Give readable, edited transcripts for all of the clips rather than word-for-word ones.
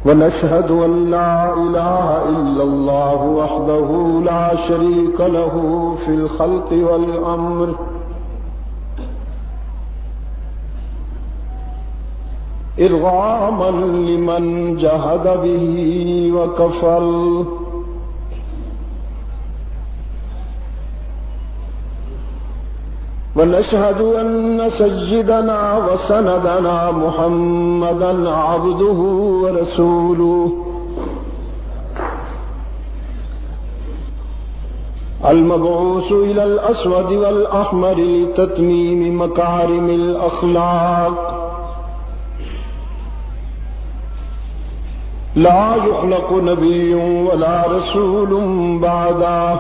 ونشهد أن لا إله إلا الله وحده لا شريك له في الخلق والأمر إرغاما لمن جهد به وكفر ونشهد أن سيدنا وسندنا محمدا عبده ورسوله المبعوث إلى الأسود والأحمر لتتميم مكارم الأخلاق لا يخلق نبي ولا رسول بعده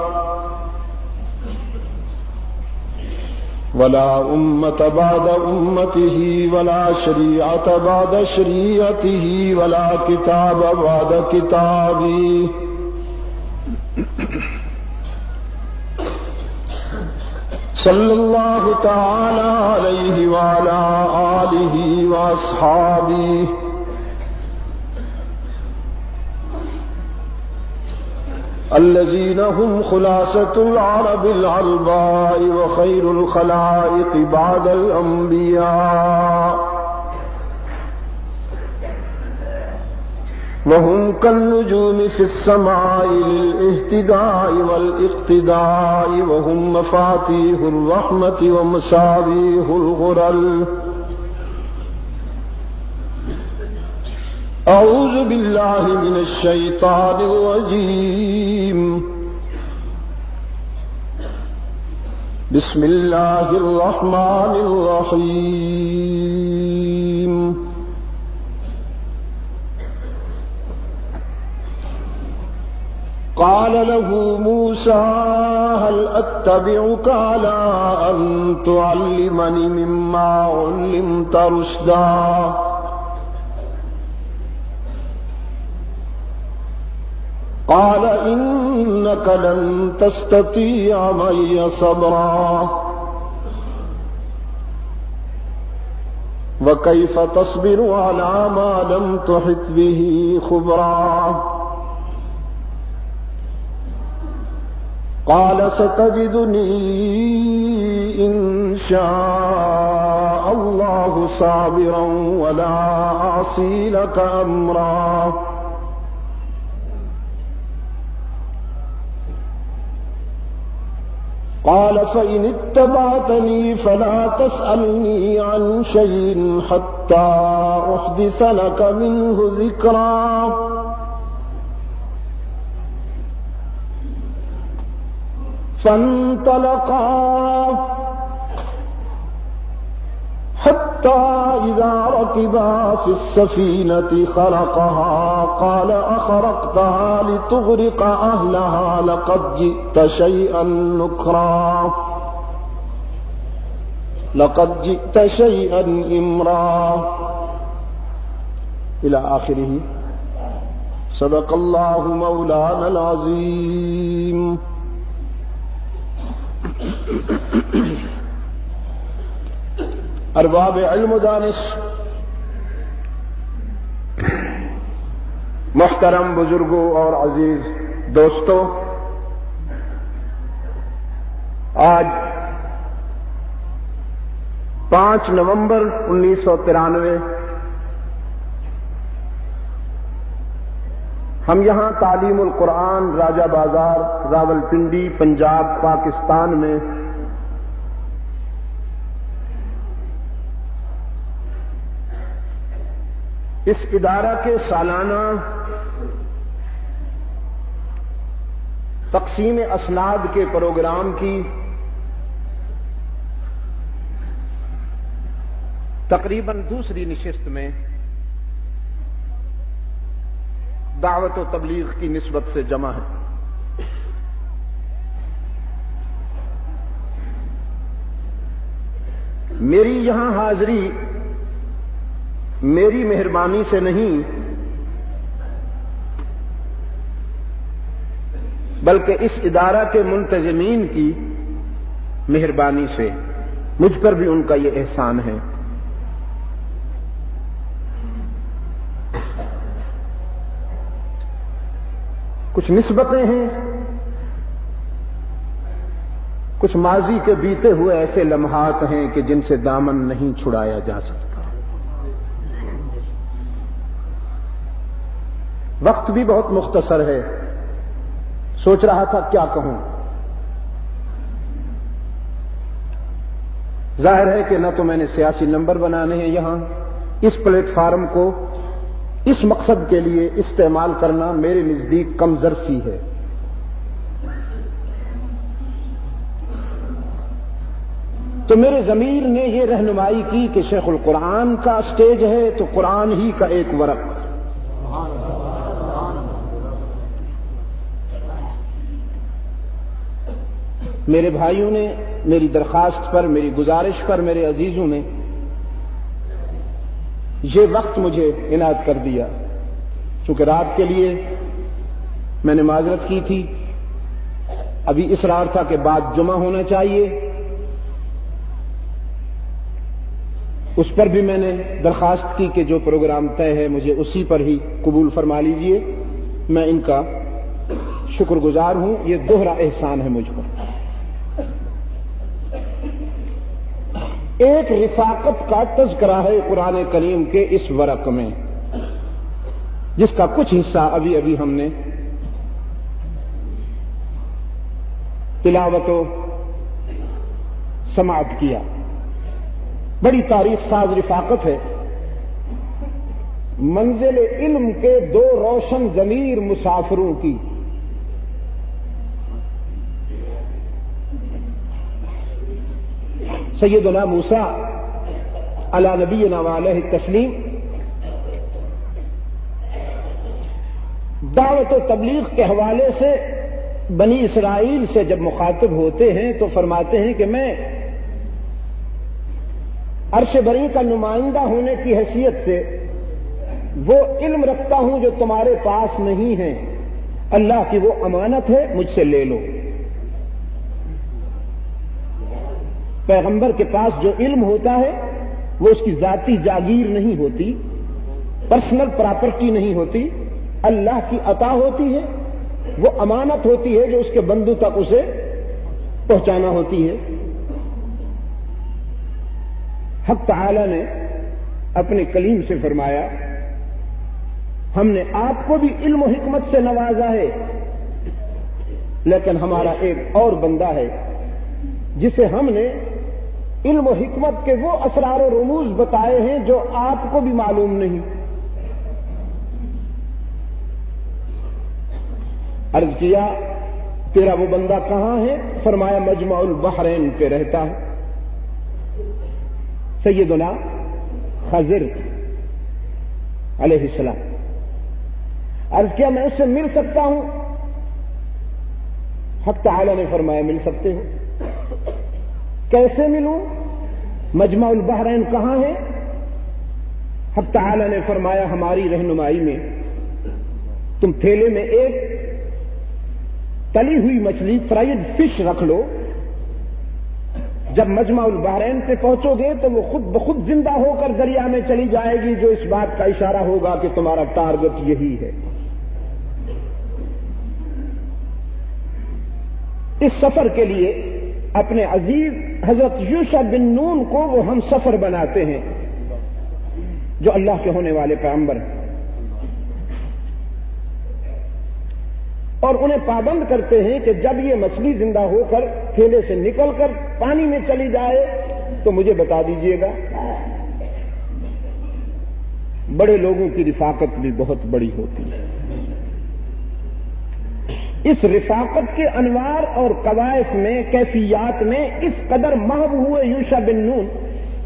ولا أمة بعد أمته ولا شريعة بعد شريعته ولا كتاب بعد كتابه صلى الله تعالى عليه وعلى آله وأصحابه الذين هم خلاصة العرب العلباء وخير الخلائق بعد الأنبياء وهم كالنجوم في السماء للاهتداء والاقتداء وهم مفاتيح الرحمة ومصابيح الغرل أعوذ بالله من الشيطان الرجيم بسم الله الرحمن الرحيم قال له موسى هل أتبعك على أن تعلمني مما علمت رشدا قال إنك لن تستطيع معي صبرا وكيف تصبر على ما لم تحط به خبرا قال ستجدني إن شاء الله صابرا ولا أعصي لك أمرا قال فإن اتبعتني فلا تسألني عن شيء حتى أحدث لك منه ذكرا فانطلقا حتى إذا ركبا في السفينة خرقها قال أخرقتها لتغرق أهلها لقد جئت شيئا نكرا لقد جئت شيئا إمرا إلى آخره. صدق الله مولانا العظيم. ارباب علم و دانش، محترم بزرگوں اور عزیز دوستوں، آج 5 نومبر 1993 ہم یہاں تعلیم القرآن راجہ بازار راولپنڈی پنجاب پاکستان میں اس ادارہ کے سالانہ تقسیم اسناد کے پروگرام کی تقریباً دوسری نشست میں دعوت و تبلیغ کی نسبت سے جمع ہے۔ میری یہاں حاضری میری مہربانی سے نہیں بلکہ اس ادارہ کے منتظمین کی مہربانی سے، مجھ پر بھی ان کا یہ احسان ہے۔ کچھ نسبتیں ہیں، کچھ ماضی کے بیتے ہوئے ایسے لمحات ہیں کہ جن سے دامن نہیں چھڑایا جا سکتا۔ وقت بھی بہت مختصر ہے، سوچ رہا تھا کیا کہوں۔ ظاہر ہے کہ نہ تو میں نے سیاسی نمبر بنانے ہیں، یہاں اس پلیٹ فارم کو اس مقصد کے لیے استعمال کرنا میرے نزدیک کم ظرفی ہے۔ تو میرے ضمیر نے یہ رہنمائی کی کہ شیخ القرآن کا اسٹیج ہے تو قرآن ہی کا ایک ورق۔ میرے بھائیوں نے میری درخواست پر، میری گزارش پر، میرے عزیزوں نے یہ وقت مجھے عنایت کر دیا، چونکہ رات کے لیے میں نے معذرت کی تھی، ابھی اصرار تھا کہ بعد جمعہ ہونا چاہیے، اس پر بھی میں نے درخواست کی کہ جو پروگرام طے ہے مجھے اسی پر ہی قبول فرما لیجئے۔ میں ان کا شکر گزار ہوں، یہ دوہرا احسان ہے مجھ پر۔ ایک رفاقت کا تذکرہ ہے قرآن کریم کے اس ورق میں، جس کا کچھ حصہ ابھی ابھی ہم نے تلاوت و سماعت کیا۔ بڑی تاریخ ساز رفاقت ہے، منزل علم کے دو روشن ضمیر مسافروں کی۔ سیدنا موسیٰ علی نبینا وعلیہ التسلیم دعوت و تبلیغ کے حوالے سے بنی اسرائیل سے جب مخاطب ہوتے ہیں تو فرماتے ہیں کہ میں عرش بری کا نمائندہ ہونے کی حیثیت سے وہ علم رکھتا ہوں جو تمہارے پاس نہیں ہے، اللہ کی وہ امانت ہے، مجھ سے لے لو۔ پیغمبر کے پاس جو علم ہوتا ہے وہ اس کی ذاتی جاگیر نہیں ہوتی، پرسنل پراپرٹی نہیں ہوتی، اللہ کی عطا ہوتی ہے، وہ امانت ہوتی ہے جو اس کے بندوں تک اسے پہنچانا ہوتی ہے۔ حق تعالی نے اپنے کلیم سے فرمایا ہم نے آپ کو بھی علم و حکمت سے نوازا ہے، لیکن ہمارا ایک اور بندہ ہے جسے ہم نے علم و حکمت کے وہ اسرار و رموز بتائے ہیں جو آپ کو بھی معلوم نہیں۔ عرض کیا تیرا وہ بندہ کہاں ہے؟ فرمایا مجمع البحرین پہ رہتا ہے، سیدنا خضر علیہ السلام۔ عرض کیا میں اس سے مل سکتا ہوں؟ حق تعالی نے فرمایا مل سکتے ہو۔ کیسے ملوں؟ مجمع البحرین کہاں ہے؟ حق تعالی نے فرمایا ہماری رہنمائی میں تم تھیلے میں ایک تلی ہوئی مچھلی، فرائیڈ فش رکھ لو، جب مجمع البحرین پہ پہنچو گے تو وہ خود بخود زندہ ہو کر دریا میں چلی جائے گی، جو اس بات کا اشارہ ہوگا کہ تمہارا ٹارگٹ یہی ہے۔ اس سفر کے لیے اپنے عزیز حضرت یوشع بن نون کو وہ ہم سفر بناتے ہیں جو اللہ کے ہونے والے پیغمبر ہیں، اور انہیں پابند کرتے ہیں کہ جب یہ مچھلی زندہ ہو کر تھیلے سے نکل کر پانی میں چلی جائے تو مجھے بتا دیجیے گا۔ بڑے لوگوں کی رفاقت بھی بہت بڑی ہوتی ہے۔ اس رفاقت کے انوار اور قوائف میں، کیفیات میں اس قدر محو ہوئے یوشع بن نون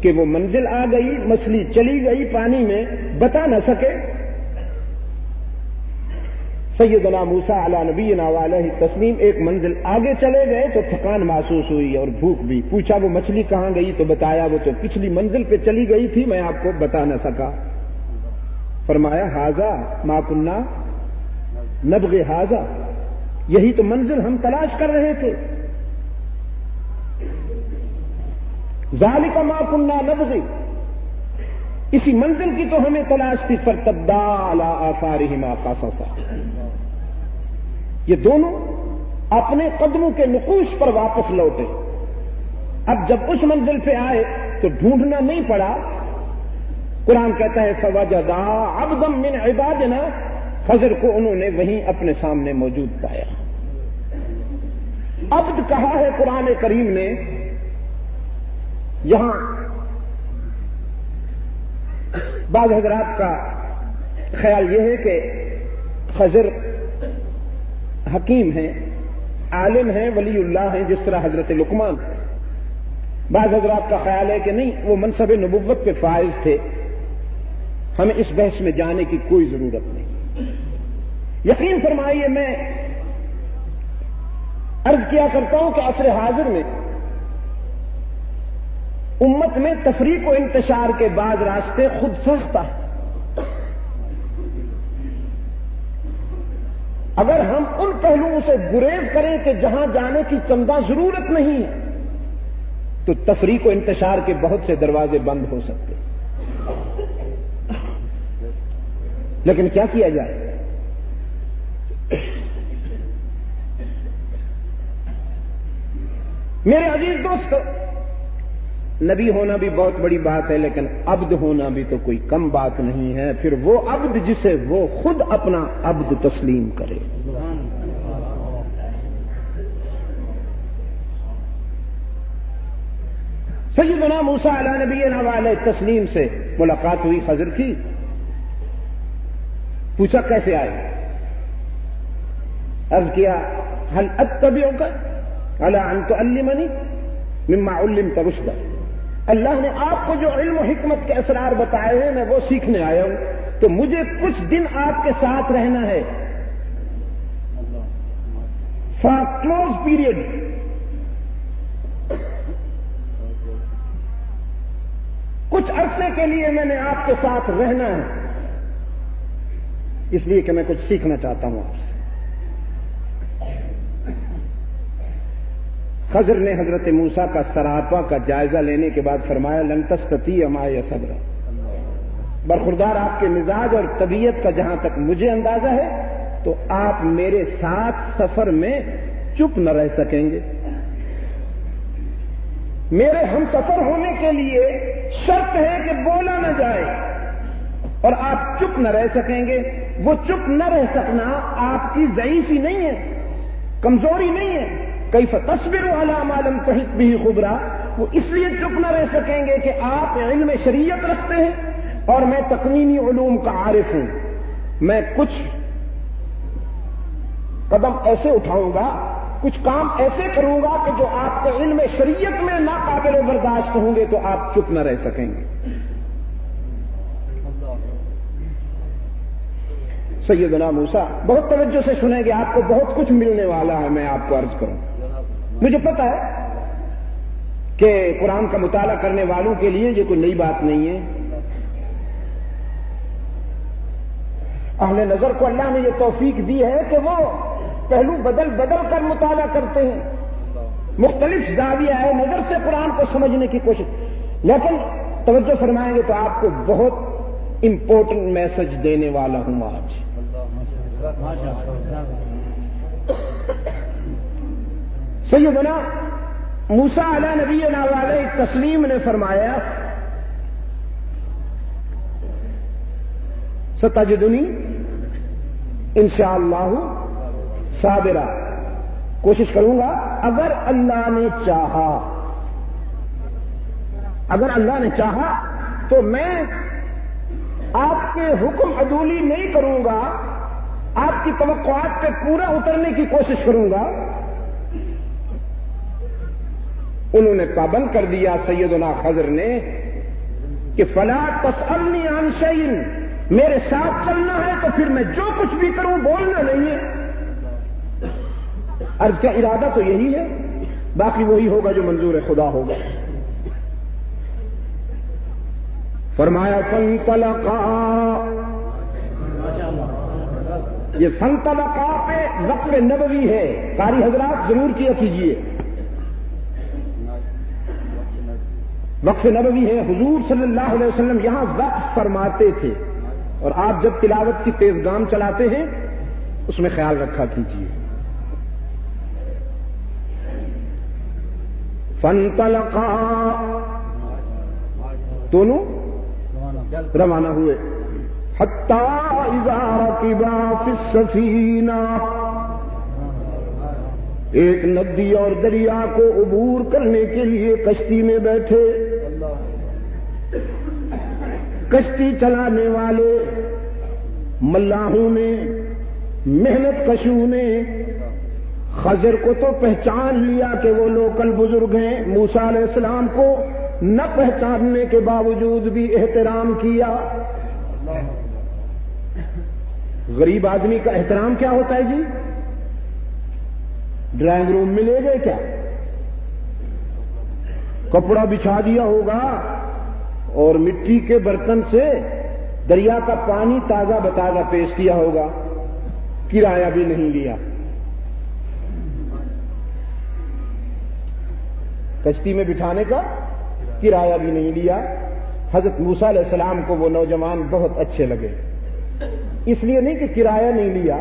کہ وہ منزل آ گئی، مچھلی چلی گئی پانی میں، بتا نہ سکے۔ سیدنا موسیٰ علی نبینا وعلیہ التسلیم ایک منزل آگے چلے گئے تو تھکان محسوس ہوئی اور بھوک بھی۔ پوچھا وہ مچھلی کہاں گئی تو بتایا وہ تو پچھلی منزل پہ چلی گئی تھی، میں آپ کو بتا نہ سکا۔ فرمایا ھذا ما کنا نبغی ھذا، یہی تو منزل ہم تلاش کر رہے تھے۔ ذالک ما کنا نبغی، اسی منزل کی تو ہمیں تلاش تھی۔ فرتدا علی آثارہما قصصا، یہ دونوں اپنے قدموں کے نقوش پر واپس لوٹے. اب جب اس منزل پہ آئے تو ڈھونڈنا نہیں پڑا. قرآن کہتا ہے فوجدا عبدا من عبادنا، خضر کو انہوں نے وہیں اپنے سامنے موجود پایا. عبد کہا ہے قرآن کریم نے. یہاں بعض حضرات کا خیال یہ ہے کہ خضر حکیم ہیں، عالم ہیں، ولی اللہ ہیں، جس طرح حضرت لقمان. بعض حضرات کا خیال ہے کہ نہیں، وہ منصب نبوت پہ فائز تھے. ہمیں اس بحث میں جانے کی کوئی ضرورت نہیں. یقین فرمائیے، میں عرض کیا کرتا ہوں کہ عصر حاضر میں امت میں تفریق و انتشار کے بعض راستے خود ساختہ ہیں. اگر ہم ان پہلوؤں سے گریز کریں کہ جہاں جانے کی چندہ ضرورت نہیں ہے تو تفریق و انتشار کے بہت سے دروازے بند ہو سکتے. لیکن کیا کیا جائے؟ میرے عزیز دوست، نبی ہونا بھی بہت بڑی بات ہے، لیکن عبد ہونا بھی تو کوئی کم بات نہیں ہے. پھر وہ عبد جسے وہ خود اپنا عبد تسلیم کرے. سیدنا موسیٰ علیہ نبینا وعلیہ تسلیم سے ملاقات ہوئی خضر کی. پوچھا کیسے آئے؟ عرض کیا هل اتبعک علی ان تعلمنی مما علمت رشدا. اللہ نے آپ کو جو علم و حکمت کے اسرار بتائے ہیں میں وہ سیکھنے آیا ہوں، تو مجھے کچھ دن آپ کے ساتھ رہنا ہے. For close period. کچھ عرصے کے لیے میں نے آپ کے ساتھ رہنا ہے، اس لیے کہ میں کچھ سیکھنا چاہتا ہوں آپ سے. خضر نے حضرت موسیٰ کا سراپا کا جائزہ لینے کے بعد فرمایا لن تستطیع معی صبرا. برخوردار آپ کے مزاج اور طبیعت کا جہاں تک مجھے اندازہ ہے تو آپ میرے ساتھ سفر میں چپ نہ رہ سکیں گے. میرے ہم سفر ہونے کے لیے شرط ہے کہ بولا نہ جائے اور آپ چپ نہ رہ سکیں گے. وہ چپ نہ رہ سکنا آپ کی ضعیفی نہیں ہے، کمزوری نہیں ہے. کیف تصبر علی ما لم تحط به خبرا. وہ اس لیے چپ نہ رہ سکیں گے کہ آپ علم شریعت رکھتے ہیں اور میں تکوینی علوم کا عارف ہوں. میں کچھ قدم ایسے اٹھاؤں گا، کچھ کام ایسے کروں گا کہ جو آپ کے علم شریعت میں ناقابل برداشت ہوں گے تو آپ چپ نہ رہ سکیں گے. سیدنا موسیٰ بہت توجہ سے سنیں گے، آپ کو بہت کچھ ملنے والا ہے. میں آپ کو عرض کروں، مجھے پتا ہے کہ قرآن کا مطالعہ کرنے والوں کے لیے یہ کوئی نئی بات نہیں ہے. اہل نظر کو اللہ نے یہ توفیق دی ہے کہ وہ پہلو بدل بدل کر مطالعہ کرتے ہیں، مختلف زاویہ ہے نظر سے قرآن کو سمجھنے کی کوشش. لیکن توجہ فرمائیں گے تو آپ کو بہت امپورٹنٹ میسج دینے والا ہوں آج. سیدنا موسیٰ علیہ نبینا علیہ تسلیم نے فرمایا ستجدنی انشاءاللہ صابرا. کوشش کروں گا اگر اللہ نے چاہا. اگر اللہ نے چاہا تو میں آپ کے حکم عدولی نہیں کروں گا، آپ کی توقعات پہ پورا اترنے کی کوشش کروں گا. انہوں نے پابند کر دیا سیدنا خضر نے کہ فلا تسألنی عن شیء. میرے ساتھ چلنا ہے تو پھر میں جو کچھ بھی کروں بولنا نہیں ہے. عرض کا ارادہ تو یہی ہے، باقی وہی ہوگا جو منظور خدا ہوگا. فرمایا فانطلقا. یہ فانطلقا پہ وقف نبوی ہے، قاری حضرات ضرور کیا کیجیے. وقف نبوی ہے، حضور صلی اللہ علیہ وسلم یہاں وقف فرماتے تھے، اور آپ جب تلاوت کی تیز گام چلاتے ہیں اس میں خیال رکھا کیجیے. فانطلقا، دونوں روانہ ہوئے، حتی اذا رکبا فی السفینہ، ایک ندی اور دریا کو عبور کرنے کے لیے کشتی میں بیٹھے۔ کشتی چلانے والے ملاحوں نے، محنت کشوں نے خضر کو تو پہچان لیا کہ وہ لوکل بزرگ ہیں، موسیٰ علیہ السلام کو نہ پہچاننے کے باوجود بھی احترام کیا۔ غریب آدمی کا احترام کیا ہوتا ہے جی؟ ڈرائنگ روم میں لے گئے کیا؟ کپڑا بچھا دیا ہوگا اور مٹی کے برتن سے دریا کا پانی تازہ بتازہ پیش کیا ہوگا، کرایہ بھی نہیں لیا۔ کشتی میں بٹھانے کا کرایہ بھی نہیں لیا۔ حضرت موسیٰ علیہ السلام کو وہ نوجوان بہت اچھے لگے، اس لیے نہیں کہ کرایہ نہیں لیا،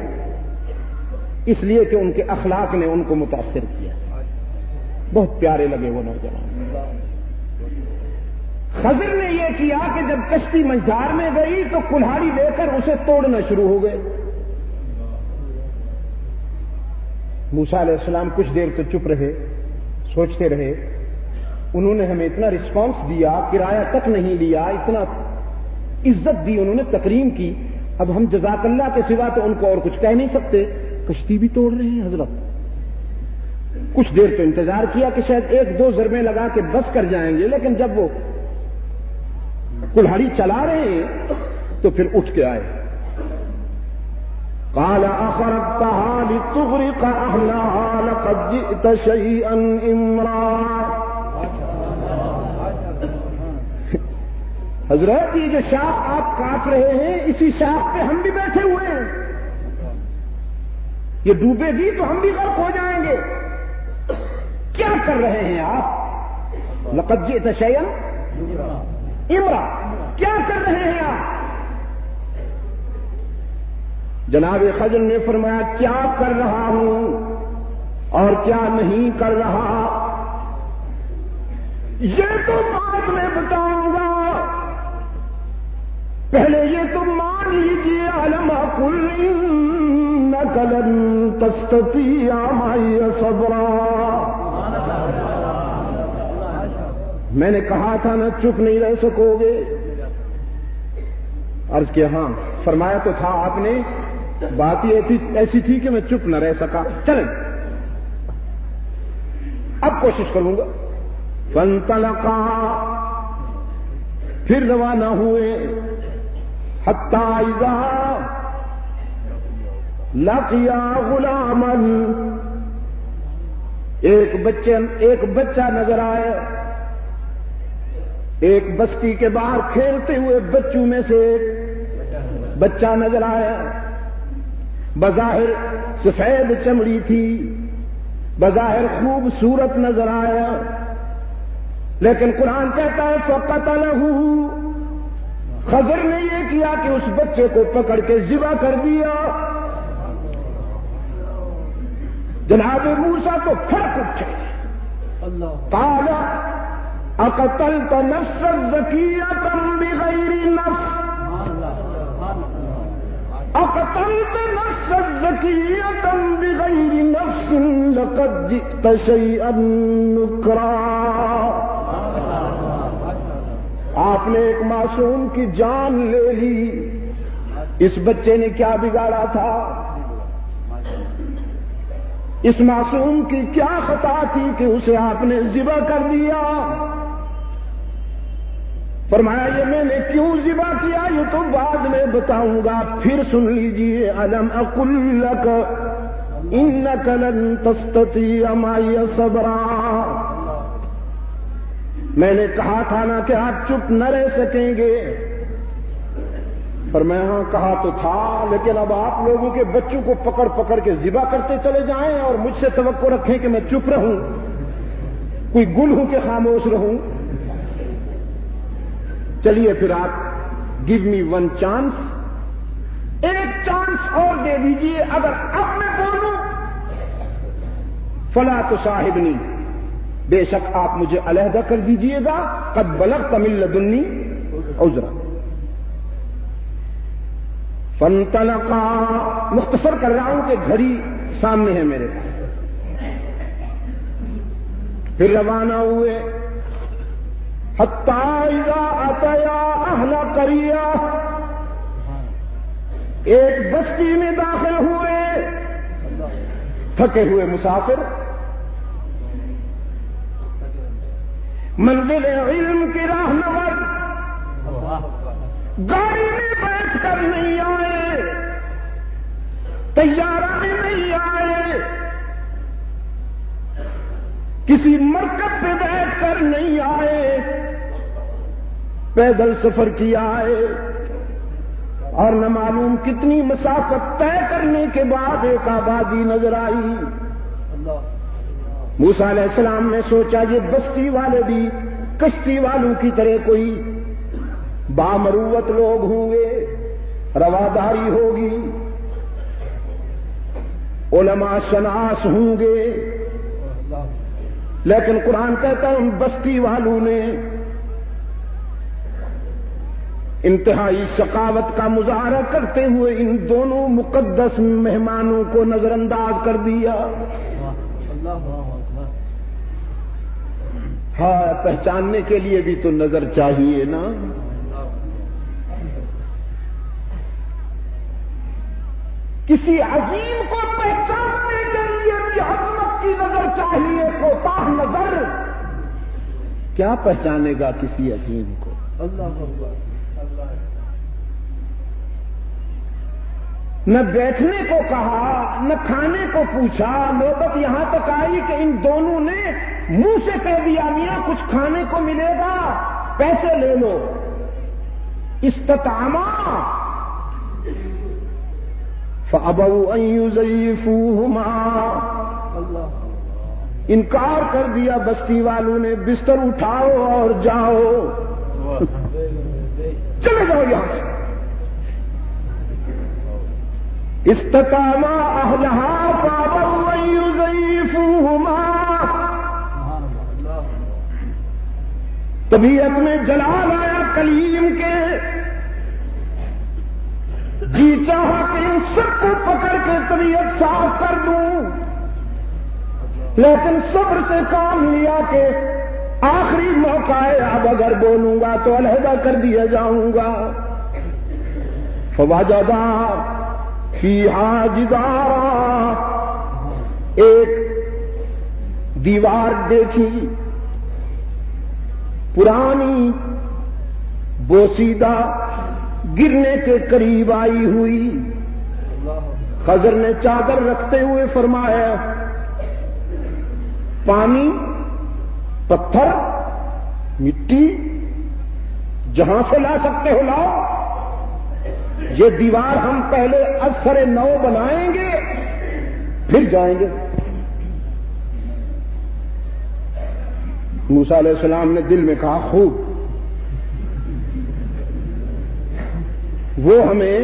اس لیے کہ ان کے اخلاق نے ان کو متاثر کیا، بہت پیارے لگے وہ نوجوان۔ خضر نے یہ کیا کہ جب کشتی مجھار میں گئی تو کلہاڑی لے کر اسے توڑنا شروع ہو گئے۔ موسیٰ علیہ السلام کچھ دیر تو چپ رہے، سوچتے رہے۔ انہوں نے ہمیں اتنا رسپانس دیا، کرایہ تک نہیں لیا، اتنا عزت دی، انہوں نے تکریم کی، اب ہم جزاک اللہ کے سوا تو ان کو اور کچھ کہہ نہیں سکتے، کشتی بھی توڑ رہے ہیں حضرت۔ کچھ دیر تو انتظار کیا کہ شاید ایک دو ضربیں لگا کے بس کر جائیں گے، لیکن جب وہ کلہاڑی چلا رہے ہیں تو پھر اٹھ کے آئے۔ قال اخرجتها لتغرق اهلها لقد جئت شيئا امرا۔ حضرت یہ جو شاخ آپ کاٹ رہے ہیں، اسی شاخ پہ ہم بھی بیٹھے ہوئے ہیں، یہ ڈوبے گی تو ہم بھی غرق ہو جائیں گے، کیا کر رہے ہیں آپ؟ لقد جئت شيئا امرا، کیا کر رہے ہیں آپ؟ جناب خضر نے فرمایا کیا کر رہا ہوں اور کیا نہیں کر رہا یہ تو بعد میں بتاؤں گا، پہلے یہ تو مان لیجیے علم اقل انک لن تستطیع معی صبرا۔ میں نے کہا تھا نا چپ نہیں رہ سکو گے، عرض کیا ہاں، فرمایا تو تھا آپ نے، بات یہ ایسی تھی کہ میں چپ نہ رہ سکا، چلیں اب کوشش کروں گا۔ فانطلقا، پھر روانہ ہوئے، حتی اذا لقیا غلاما، ایک بچہ نظر آیا، ایک بستی کے باہر کھیلتے ہوئے بچوں میں سے ایک بچہ نظر آیا، بظاہر سفید چمڑی تھی، بظاہر خوبصورت نظر آیا، لیکن قرآن کہتا ہے فقتلہ، خضر نے یہ کیا کہ اس بچے کو پکڑ کے ذبح کر دیا۔ جناب موسیٰ تو پھڑک اٹھے، قال اقتلت نفسا زکیۃ بغیر نفس، اقتلت نفسا زکیۃ بغیر نفس لقد جئت شیئا نکرا۔ آپ نے ایک معصوم کی جان لے لی، اس بچے نے کیا بگاڑا تھا؟ اس معصوم کی کیا خطا تھی کہ اسے آپ نے ذبح کر دیا؟ فرمایا یہ میں نے کیوں ذبح کیا یہ تو بعد میں بتاؤں گا، پھر سن لیجئے، الم اقل لک انک لن تستطیع معی صبرا، میں نے کہا تھا نا کہ آپ چپ نہ رہ سکیں گے۔ فرمایا ہاں کہا تو تھا، لیکن اب آپ لوگوں کے بچوں کو پکڑ پکڑ کے ذبح کرتے چلے جائیں اور مجھ سے توقع رکھیں کہ میں چپ رہوں، کوئی گل ہوں کہ خاموش رہوں؟ چلیے پھر آپ گیو می ون چانس، ایک چانس اور دے دیجئے، اگر اب میں بولوں فلا تصاحبنی، بے شک آپ مجھے علیحدہ کر دیجئے گا، قد بلغت من لدنی عذرا۔ فانطلقا، مختصر کر رہا ہوں کہ گھڑی سامنے ہے میرے پاس۔ پھر روانہ ہوئے، حتی اذا اتیا اہل قریہ، ایک بستی میں داخل ہوئے، تھکے ہوئے مسافر، منزل علم کے راہنور، گاڑی میں بیٹھ کر نہیں آئے، طیارہ میں نہیں آئے، کسی مرکب پہ بیٹھ کر نہیں آئے، پیدل سفر کیا ہے، اور نہ معلوم کتنی مسافت طے کرنے کے بعد ایک آبادی نظر آئی۔ موسیٰ علیہ السلام نے سوچا یہ بستی والے بھی کشتی والوں کی طرح کوئی بامروت لوگ ہوں گے، رواداری ہوگی، علماء شناس ہوں گے، لیکن قرآن کہتا ہے ان بستی والوں نے انتہائی شقاوت کا مظاہرہ کرتے ہوئے ان دونوں مقدس مہمانوں کو نظر انداز کر دیا۔ ہاں، پہچاننے کے لیے بھی تو نظر چاہیے نا۔ کسی عظیم کو پہچاننے کے لیے بھی عظمت کی نظر چاہیے، کوتاہ نظر کیا پہچانے گا کسی عظیم کو؟ نہ بیٹھنے کو کہا، نہ کھانے کو پوچھا، نوبت یہاں تک آئی کہ ان دونوں نے منہ سے کہہ دیا میاں کچھ کھانے کو ملے گا، پیسے لے لو۔ استطعما فابوا ان یضیفوہما، انکار کر دیا بستی والوں نے، بستر اٹھاؤ اور جاؤ، چلے جاؤ یہاں سے۔ استطعما اہلہا فابوا ان یضیفوہما، طبیعت میں جلال آیا کلیم کے، جی چاہا کہ ان سب کو پکڑ کے طبیعت صاف کر دوں، لیکن صبر سے کام لیا کہ آخری موقع ہے، اب اگر بولوں گا تو علیحدہ کر دیا جاؤں گا۔ فوجدا فیہا جدارا، ایک دیوار دیکھی پرانی بوسیدہ، گرنے کے قریب آئی ہوئی۔ خضر نے چادر رکھتے ہوئے فرمایا پانی، پتھر، مٹی جہاں سے لا سکتے ہو لاؤ، یہ دیوار ہم پہلے اثر نو بنائیں گے پھر جائیں گے۔ موسیٰ علیہ السلام نے دل میں کہا خوب، وہ ہمیں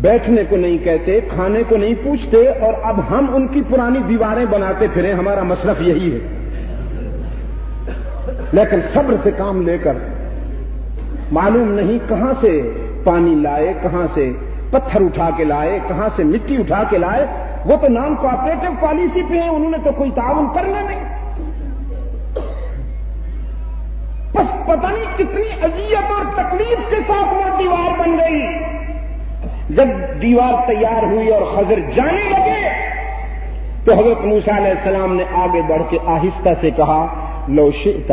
بیٹھنے کو نہیں کہتے، کھانے کو نہیں پوچھتے، اور اب ہم ان کی پرانی دیواریں بناتے پھریں، ہمارا مصرف یہی ہے۔ لیکن صبر سے کام لے کر، معلوم نہیں کہاں سے پانی لائے، کہاں سے پتھر اٹھا کے لائے، کہاں سے مٹی اٹھا کے لائے، وہ تو نان کوآپریٹو پالیسی پہ ہیں، انہوں نے تو کوئی تعاون کرنا نہیں۔ بس پتہ نہیں کتنی اذیت اور تکلیف کے ساتھ وہ دیوار بن گئی۔ جب دیوار تیار ہوئی اور خضر جانے لگے تو حضرت موسیٰ علیہ السلام نے آگے بڑھ کے آہستہ سے کہا لو شئت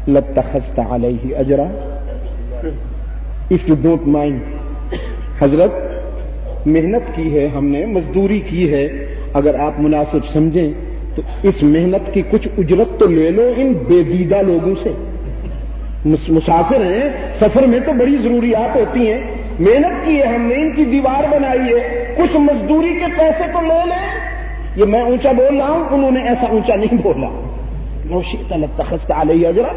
لاتخذت علیہ اجرا، اف یو ڈونٹ مائنڈ، حضرت محنت کی ہے ہم نے، مزدوری کی ہے، اگر آپ مناسب سمجھیں تو اس محنت کی کچھ اجرت تو لے لو ان بے دیدہ لوگوں سے۔ مسافر ہیں، سفر میں تو بڑی ضروریات ہوتی ہیں، محنت کی ہے ہم نے، ان کی دیوار بنائی ہے، کچھ مزدوری کے پیسے تو لے لیں۔ یہ میں اونچا بول رہا ہوں، انہوں نے ایسا اونچا نہیں بولا۔ لو شئت لاتخذت علیہ اجرا۔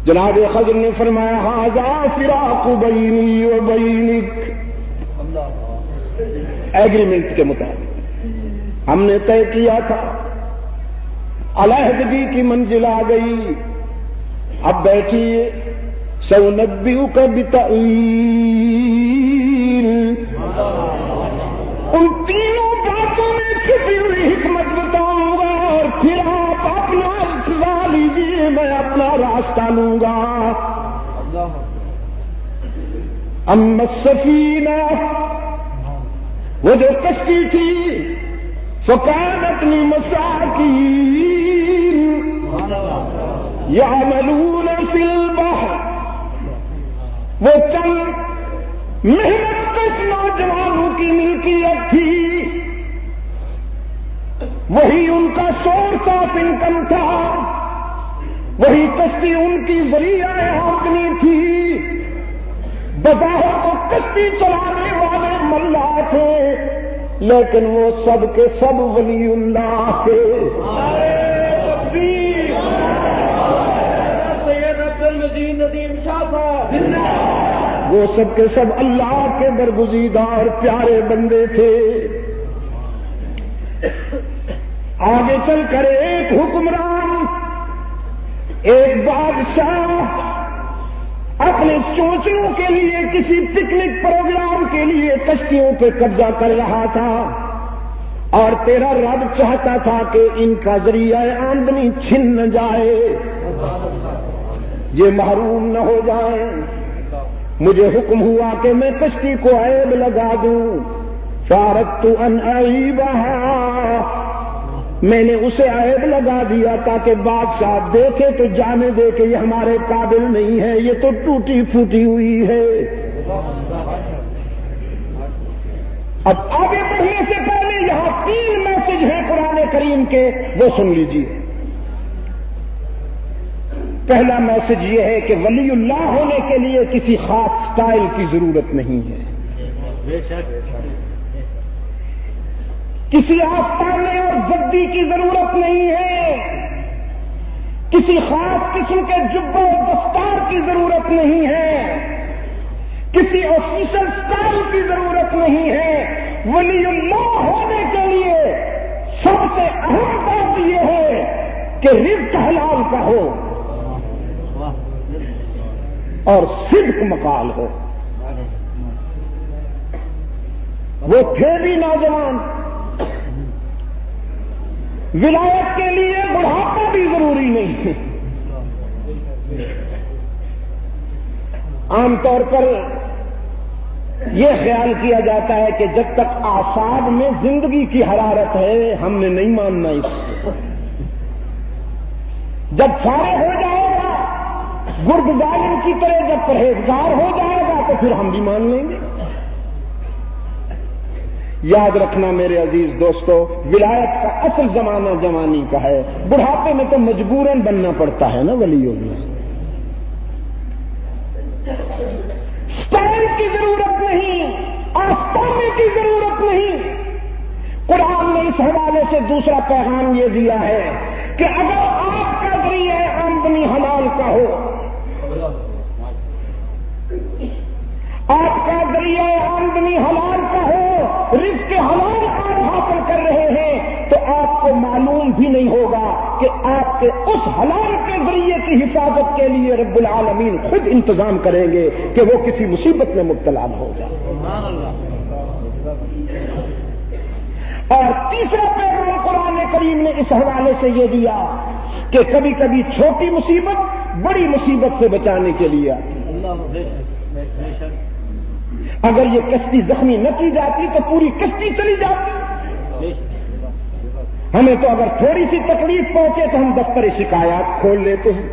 جناب خضر نے فرمایا ھذا فراق بینی و بینک، ایگریمنٹ کے مطابق ہم نے طے کیا تھا، علیحدگی کی منزل آ گئی. اب بیٹھیے. سأنبئک بتأویل، ان تینوں باتوں میں چھپی ہوئی حکمت بتاؤں گا، اور پھر آپ اپنا سزا لیجیے، میں اپنا راستہ لوں گا. اما السفینہ، وہ جو کشتی تھی، فکانت لمساکین یعملون فی البحر، وہ چند محنت کش نوجوانوں کی ملکیت تھی، وہی ان کا سورس آف انکم تھا، وہی کشتی ان کی ذریعہ آمدنی تھی. بظاہر تو کشتی چلانے والے ملاح تھے، لیکن وہ سب کے سب ولی اللہ تھے. وہ سب کے سب اللہ کے برگزیدہ اور پیارے بندے تھے. آگے چل کر ایک حکمران، ایک بادشاہ اپنے چونچلوں کے لیے کسی پکنک پروگرام کے لیے کشتیوں پہ قبضہ کر رہا تھا، اور تیرا رب چاہتا تھا کہ ان کا ذریعہ آمدنی چھن نہ جائے، یہ محروم نہ ہو جائیں. مجھے حکم ہوا کہ میں کشتی کو عیب لگا دوں. فاردت ان اعیبها، میں نے اسے عیب لگا دیا تاکہ بادشاہ دیکھے تو جانے دے کہ یہ ہمارے قابل نہیں ہے، یہ تو ٹوٹی پھوٹی ہوئی ہے. اب آگے بڑھنے سے پہلے یہاں 3 میسج ہیں قرآن کریم کے، وہ سن لیجیے. پہلا میسج یہ ہے کہ ولی اللہ ہونے کے لیے کسی خاص سٹائل کی ضرورت نہیں ہے، کسی آستانے اور گدی کی ضرورت نہیں ہے، کسی خاص قسم کے جبہ و دستار کی ضرورت نہیں ہے، کسی آفیشل سٹائل کی ضرورت نہیں ہے. ولی اللہ ہونے کے لیے سب سے اہم بات یہ ہے کہ رزق حلال کا ہو اور صدق مقال ہو. وہ تھے بھی نوجوان. ولایت کے لیے بڑھاپا بھی ضروری نہیں ہے. عام طور پر یہ خیال کیا جاتا ہے کہ جب تک اعصاب میں زندگی کی حرارت ہے ہم نے نہیں ماننا اس کو. جب فارغ ہو جائے گا، گرد ظالم کی طرح جب پرہیزگار ہو جائے گا تو پھر ہم بھی مان لیں گے. یاد رکھنا میرے عزیز دوستو، ولایت کا اصل زمانہ جوانی کا ہے. بڑھاپے میں تو مجبوراً بننا پڑتا ہے نا ولی اللہ. سٹائل کی ضرورت نہیں، آستانے کی ضرورت نہیں. قرآن نے اس حوالے سے دوسرا پیغام یہ دیا ہے کہ اگر آپ کا ذریعہ آمدنی حلال کا ہو، آپ کا ذریعہ آمدنی حلال کا ہو، رزق حلال آپ حاصل کر رہے ہیں، تو آپ کو معلوم بھی نہیں ہوگا کہ آپ کے اس حلال کے ذریعے کی حفاظت کے لیے رب العالمین خود انتظام کریں گے کہ وہ کسی مصیبت میں مبتلا نہ ہو جائے. اور تیسرا پیغام قرآن کریم نے اس حوالے سے یہ دیا کہ کبھی کبھی چھوٹی مصیبت بڑی مصیبت سے بچانے کے لیے اگر یہ کشتی زخمی نہ کی جاتی تو پوری کشتی چلی جاتی. ہمیں تو اگر تھوڑی سی تکلیف پہنچے تو ہم دفتر شکایات کھول لیتے ہیں،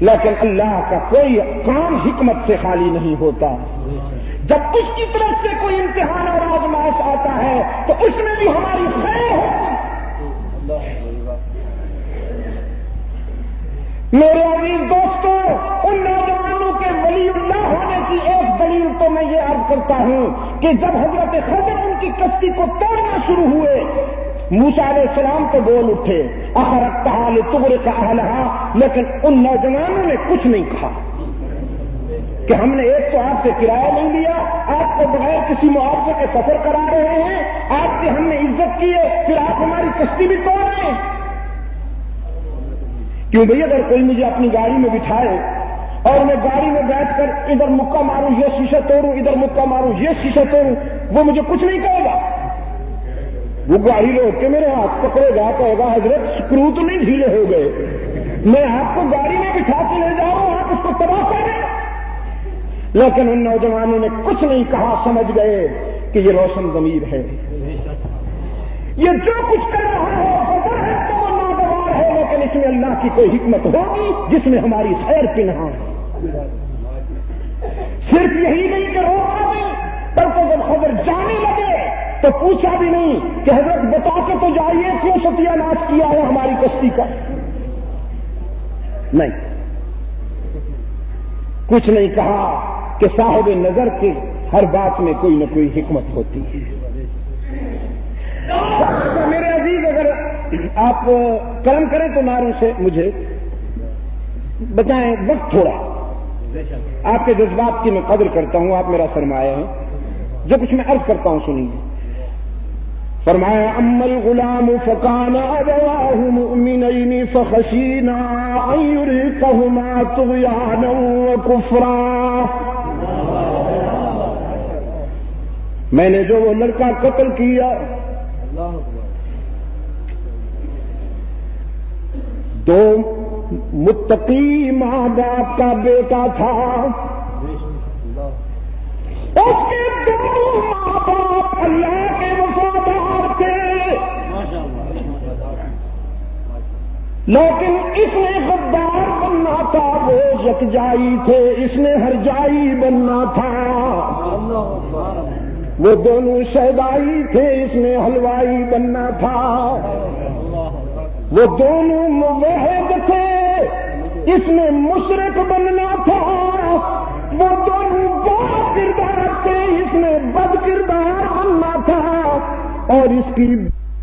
لیکن اللہ کا کوئی کام حکمت سے خالی نہیں ہوتا. جب اس کی طرف سے کوئی امتحان اور آزمائش آتا ہے تو اس میں بھی ہماری خیر ہوتی. میرے عزیز دوستو، ان نوجوانوں کے ولی اللہ ہونے کی ایک دلیل تو میں یہ عرض کرتا ہوں کہ جب حضرت خضر ان کی کشتی کو توڑنا شروع ہوئے، موسیٰ علیہ السلام تو بول اٹھے اخرجتھا لتغرق اہلھا، لیکن ان نوجوانوں نے کچھ نہیں کہا. کہ ہم نے ایک تو آپ سے کرایہ نہیں لیا، آپ کو بغیر کسی معاوضے کے سفر کرا رہے ہیں، آپ سے ہم نے عزت کی ہے، پھر آپ ہماری کشتی بھی توڑ رہے ہیں؟ کیوں بھئی اگر کوئی مجھے اپنی گاڑی میں بٹھائے اور میں گاڑی میں بیٹھ کر ادھر مکہ ماروں یہ شیشہ توڑوں، ادھر مکہ ماروں یہ شیشہ توڑوں، وہ مجھے کچھ نہیں کہے گا؟ وہ گاڑی روک کے میرے ہاتھ پکڑے گا، کہے گا حضرت سکرو تو نہیں ڈھیلے ہو گئے، میں آپ کو گاڑی میں بٹھا کے لے جاؤں، آپ اس کو تباہ کریں۔ لیکن ان نوجوانوں نے کچھ نہیں کہا، سمجھ گئے کہ یہ روشن ضمیر ہے، یہ جو کچھ کر رہا ہے خبر ہے تو وہ ناگوار ہے، لیکن اس میں اللہ کی کوئی حکمت ہوگی جس میں ہماری خیر پنہاں ہے۔ صرف یہی نہیں کہ روکا نہیں، بلکہ جب خبر جانے لگے تو پوچھا بھی نہیں کہ حضرت بتا کے تو جائیے کیوں ستیہ ناش کیا ہے ہماری کشتی کا؟ نہیں، کچھ نہیں کہا کہ صاحب نظر کے ہر بات میں کوئی نہ کوئی حکمت ہوتی ہے۔ میرے عزیز، اگر آپ کرم کریں تو ناروں سے مجھے بتائیں، وقت تھوڑا، آپ کے جذبات کی میں قدر کرتا ہوں، آپ میرا سرمایہ ہیں، جو کچھ میں عرض کرتا ہوں سنیے۔ فرمایا اما الغلام فکان ابواہ مؤمنین فخشینا ان یرهقهما طغیانا وکفرا، میں نے جو وہ لڑکا قتل کیا، دو متقی ماں باپ کا بیٹا تھا، اس کے دونوں ماں باپ اللہ کے وفادار تھے، لیکن اس نے غدار بننا تھا، وہ یکجائی تھے، اس نے ہرجائی بننا تھا، وہ دونوں شہدائی تھے، اس نے حلوائی بننا تھا، وہ دونوں موحد تھے، اس نے مشرک بننا تھا، وہ دونوں با کردار تھے، اس نے بد کردار بننا تھا، اور اس کی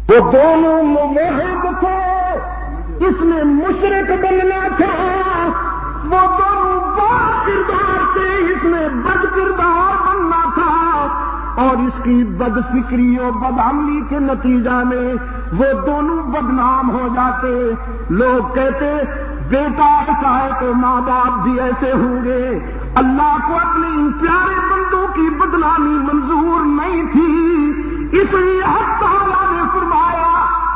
وہ دونوں موحد تھے، اس نے مشرک بننا تھا، وہ دونوں با کردار تھے، اس نے بد کردار بننا تھا، اور اس کی بد فکری اور بد عملی کے نتیجہ میں وہ دونوں بدنام ہو جاتے۔ لوگ کہتے بیٹا ایسا ہے تو ماں باپ بھی ایسے ہوں گے۔ اللہ کو اپنے ان پیارے بندوں کی بدنامی منظور نہیں تھی، اس لیے حق تعالیٰ نے فرمایا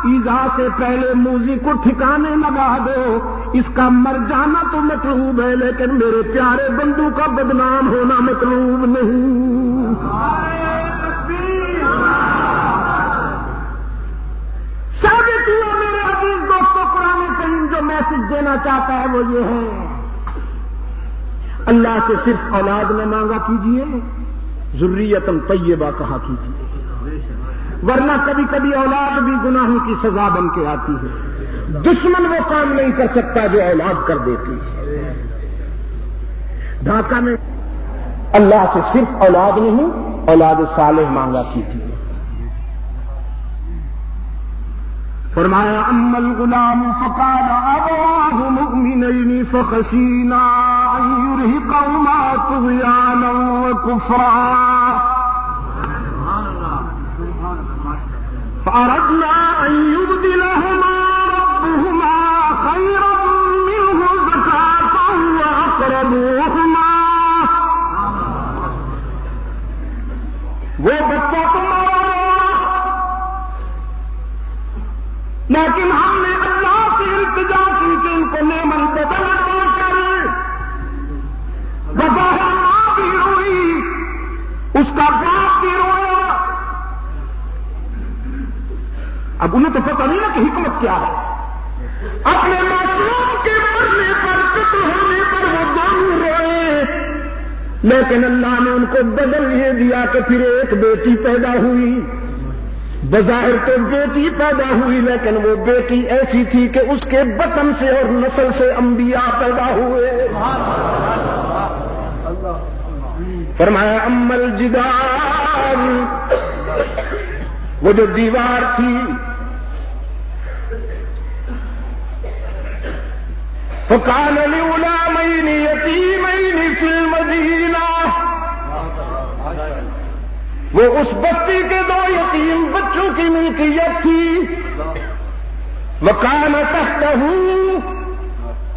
ایذا سے پہلے موذی کو ٹھکانے لگا دو، اس کا مر جانا تو مطلوب ہے، لیکن میرے پیارے بندوں کا بدنام ہونا مطلوب نہیں۔ ثابت ہوا میرے عزیز دوستوں، قرآن کریم جو میسج دینا چاہتا ہے وہ یہ ہے، اللہ سے صرف اولاد نہ مانگا کیجیے، ذریۃ طیبہ کہا کیجیے، ورنہ کبھی کبھی اولاد بھی گناہوں کی سزا بن کے آتی ہے۔ دشمن وہ کام نہیں کر سکتا جو اولاد کر دیتی ہے۔ ڈھاکہ میں اللہ سے صرف اولاد نہیں، اولاد صالح مانگا کیجیے۔ فرمایا اما الغلام فکان ابواہ مؤمنین فخشینا ان یرهقهما طغیانا وکفرا فأردنا ان يبدلهما ربهما خيرا منه زكاة وأقرب رحما، وہ بچہ تمہارا لیکن ہم نے اللہ سے التجا کی کہ ان کو نعمت بدل دے کر بظاہر ماں بھی روئی، اس کا باپ بھی رویا۔ اب انہیں تو پتہ نہیں نا کہ حکمت کیا ہے، اپنے معصوم کے مرنے پر قتل ہونے پر وہ دونوں روئے، لیکن اللہ نے ان کو بدل یہ دیا کہ پھر ایک بیٹی پیدا ہوئی۔ بظاہر تو بیٹی پیدا ہوئی، لیکن وہ بیٹی ایسی تھی کہ اس کے بطن سے اور نسل سے انبیاء پیدا ہوئے۔ فرمایا اما الجدار، وہ جو دیوار تھی، فکان لغلامین یتیمین فی المدینہ وہ اس بستی کے 2 یتیم بچوں کی ملکیت تھی. وَكَانَ تَحْتَهُ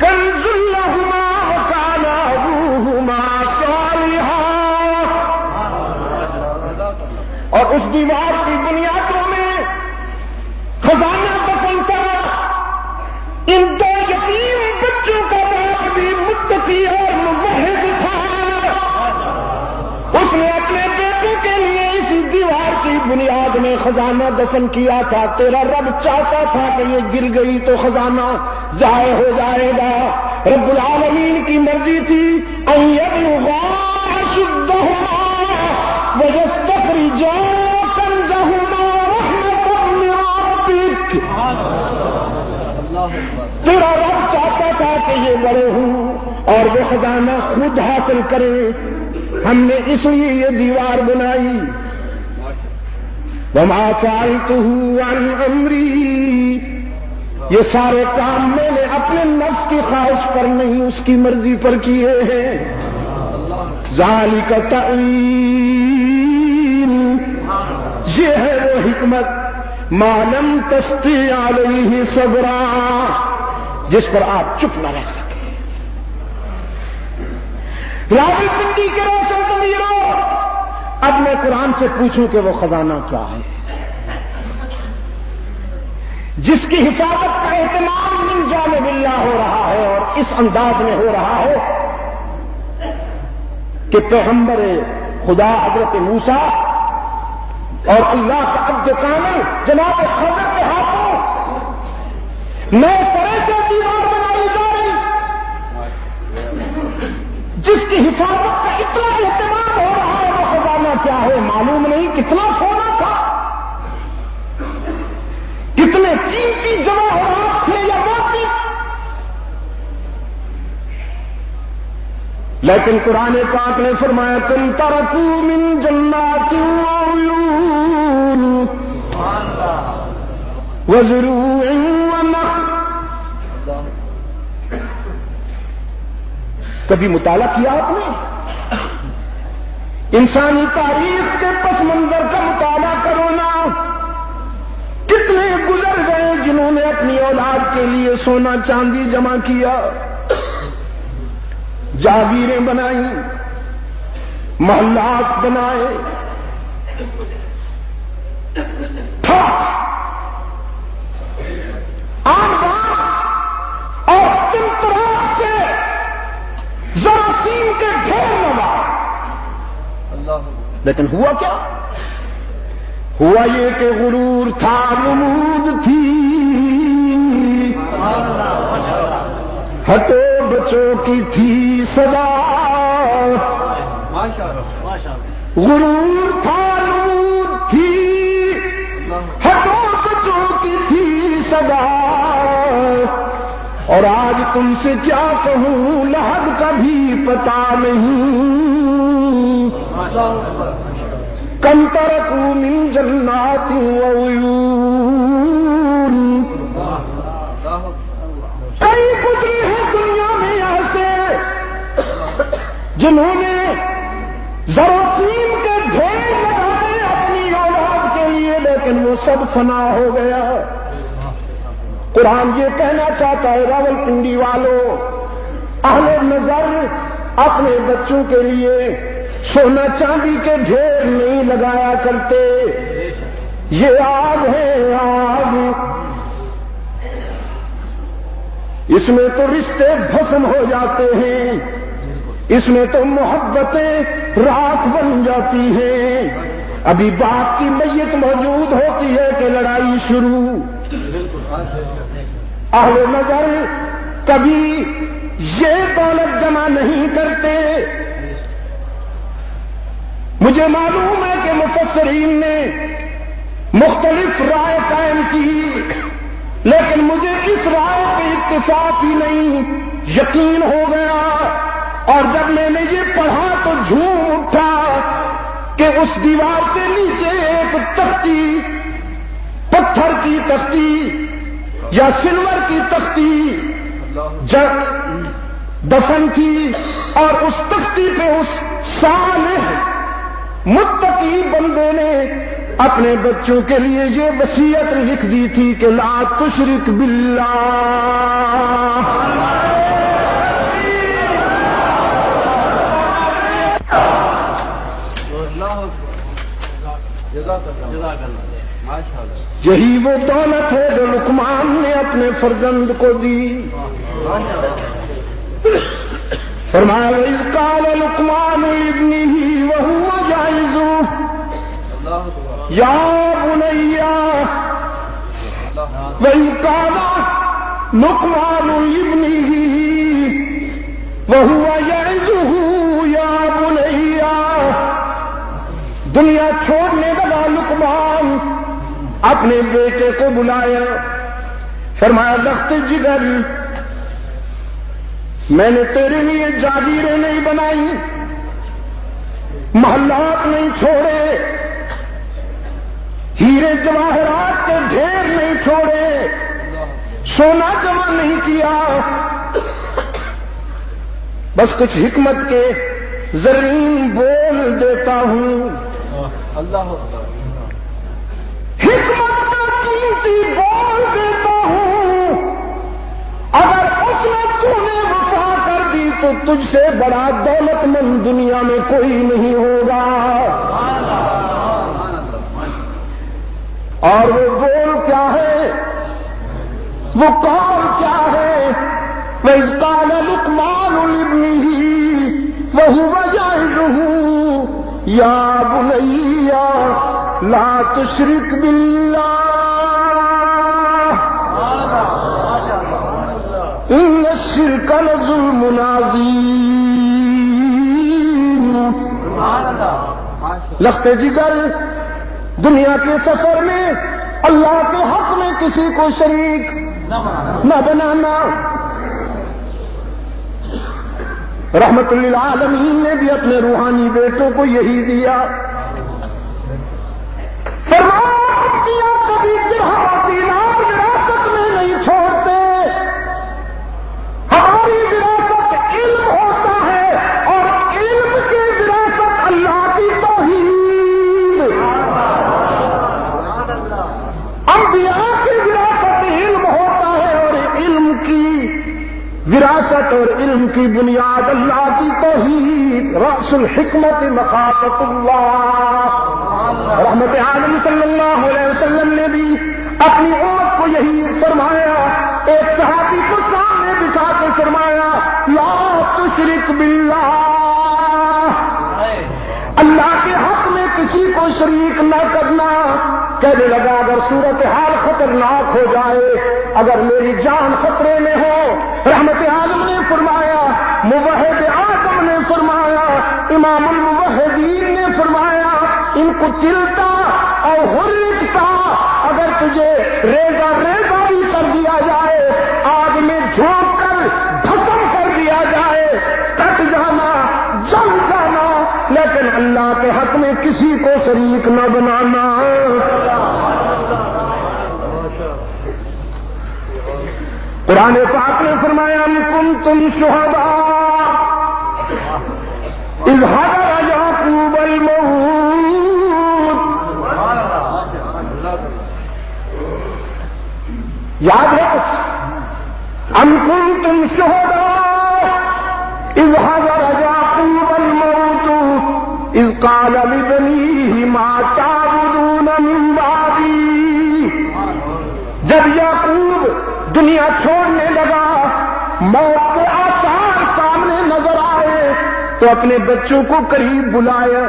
كَنْزٌ لَهُمَا وَكَانَ أَبُوهُمَا صَالِحًا. اور اس دیوار کی بنیادوں میں خزانہ دفن کرا. ان 2 یتیم بچوں کا باپ بھی متقی اور موحد تھا. اس نے اپنے بیٹوں کے لیے اسی دیوار کی بنیاد میں خزانہ دفن کیا تھا. تیرا رب چاہتا تھا کہ یہ گر گئی تو خزانہ ضائع ہو جائے گا. رب العالمین کی مرضی تھی ان یبلغا اشدہما ویستخرجا کنزہما رحمۃ من ربک. تیرا رب چاہتا تھا کہ یہ بڑے ہوں اور وہ خزانہ خود حاصل کریں. ہم نے اس لیے یہ دیوار بنائی. وما فعلته عن امری. یہ سارے کام میں نے اپنے نفس کی خواہش پر نہیں اس کی مرضی پر کیے ہیں. ذالک تأویل. یہ ہے وہ حکمت ما لم تستطع علیہ صبرا جس پر آپ چپ نہ رہ سکے. راولپنڈی کے روشن ضمیروں، اب میں قرآن سے پوچھوں کہ وہ خزانہ کیا ہے جس کی حفاظت کا اہتمام من جانب اللہ ہو رہا ہے اور اس انداز میں ہو رہا ہے کہ پیغمبر خدا حضرت موسیٰ اور اللہ کا عبد کامل جناب خضر کے ہاتھوں نئے طرح سے دیوار بنائی جا رہی جس کی حفاظت کا اتنا اہتمام ہو رہا ہے. وہ خزانہ کیا ہے معلوم نہیں. کتنا سونا تھا، کتنے قیمتی جواہرات تھے یا موتی. لیکن قرآن پاک نے فرمایا تم ترکوا من جنات وعیون وزروع ونخل. کبھی مطالعہ کیا آپ نے؟ انسانی تاریخ کے پس منظر کا مطالعہ کرو نا. کتنے گزر گئے جنہوں نے اپنی اولاد کے لیے سونا چاندی جمع کیا، جاگیریں بنائیں، محلات بنائے، اور تمطراق سے جراثیم کے ڈھیر لگا. لیکن ہوا کیا؟ ہوا یہ کہ غرور تھا، نمود تھی. ہٹو بچوں کی تھی سزا. غرور تھا، نمود تھی، ہٹو بچوں کی تھی سزا. اور آج تم سے کیا کہوں، لحد کا بھی پتا نہیں. کم ترکوا من جنات وعیون. کئی گزرے ہیں دنیا میں ایسے جنہوں نے جراثیم کے ڈھیر لگائے اپنی اولاد کے لیے، لیکن وہ سب فنا ہو گیا. قرآن یہ کہنا چاہتا ہے راولپنڈی والوں، اہل نظر اپنے بچوں کے لیے سونا چاندی کے ڈھیر نہیں لگایا کرتے. یہ آگ ہے آگ، اس میں تو رشتے بھسم ہو جاتے ہیں، اس میں تو محبتیں راکھ بن جاتی ہیں. ابھی باپ کی میت موجود ہوتی ہے کہ لڑائی شروع. اہل نظر کبھی یہ دولت جمع نہیں کرتے. مجھے معلوم ہے کہ مفسرین نے مختلف رائے قائم کی، لیکن مجھے اس رائے پہ اتفاق ہی نہیں، یقین ہو گیا. اور جب میں نے یہ پڑھا تو جھوم اٹھا کہ اس دیوار کے نیچے ایک تختی، پتھر کی تختی یا سلور کی تختی جب دفن تھی، اور اس تختی پہ اس صالح متقی بندے نے اپنے بچوں کے لیے یہ وصیت لکھ دی تھی کہ لا تشرک باللہ. یہی وہ دولت ہے جو لقمان نے اپنے فرزند کو دی. فرمایا وَإِذْ قَالَ لُقْمَانُ لِابْنِهِ وَهُوَ يَعِظُهُ يَا بُنَيَّ وَإِذْ قَالَ لُقْمَانُ لِابْنِهِ وَهُوَ يَعِظُهُ يَا بُنَيَّ. دنیا چھوڑنے لگا لقمان، اپنے بیٹے کو بلایا، فرمایا لخت جگر میں نے تیرے لیے جاگیریں نہیں بنائی، محلات نہیں چھوڑے، ہیرے جواہرات کے ڈھیر نہیں چھوڑے، سونا جمع نہیں کیا، بس کچھ حکمت کے زرین بول دیتا ہوں. اللہ حکمت کا قیمتی بول دیتا ہوں. اگر اس نے تُونے وفا کر دی تو تجھ سے بڑا دولت مند دنیا میں کوئی نہیں ہوگا. اور وہ بول کیا ہے، وہ قول کیا ہے؟ وَإِذْ قَالَ لُقْمَانُ لِابْنِهِ وَهُوَ يَعِظُهُ يَا بُنَيَّ لَا تُشْرِكْ بِاللَّهِ إِنَّ الشِّرْكَ لَظُلْمٌ عَظِيمٌ. لخت جگر دنیا کے سفر میں اللہ کے حق میں کسی کو شریک نہ بنانا. رحمت للعالمین نے بھی اپنے روحانی بیٹوں کو یہی دیا. فرمایا کبھی درہم دینار وراثت میں نہیں چھوڑتے. ہماری وراثت علم ہوتا ہے اور علم کی وراثت اللہ کی توحید. انبیاء کی وراثت علم ہوتا ہے اور علم کی وراثت اور علم کی بنیاد اللہ کی توحید. رأس الحکمت مخافت اللہ. رحمت عالم صلی اللہ علیہ وسلم نے بھی اپنی امت کو یہی فرمایا. ایک صحابی کو سامنے بٹھا کے فرمایا لا تشرک باللہ، اللہ کے حق میں کسی کو شریک نہ کرنا. کہنے لگا اگر صورتحال خطرناک ہو جائے، اگر میری جان خطرے میں ہو. رحمت عالم نے فرمایا، موحد اعظم نے فرمایا، امام الموحدین نے فرمایا ان کو چلتا اور حرکتا اگر تجھے ریزہ ریزہ بھی کر دیا جائے، آگ میں جھونک کر بھسم کر دیا جائے، کٹ جانا، جل جانا، لیکن اللہ کے حق میں کسی کو شریک نہ بنانا. قرآن پاک نے فرمایا ام کنتم شہداء اذ حضر یعقوب الموت. یاد ہے ام کنتم شہداء اذ حضر یعقوب الموت اذ قال لبنیہ ما تعبدون من بعدی. جب یعقوب دنیا چھوڑنے لگا، موت کے آثار سامنے نظر آئے تو اپنے بچوں کو قریب بلایا،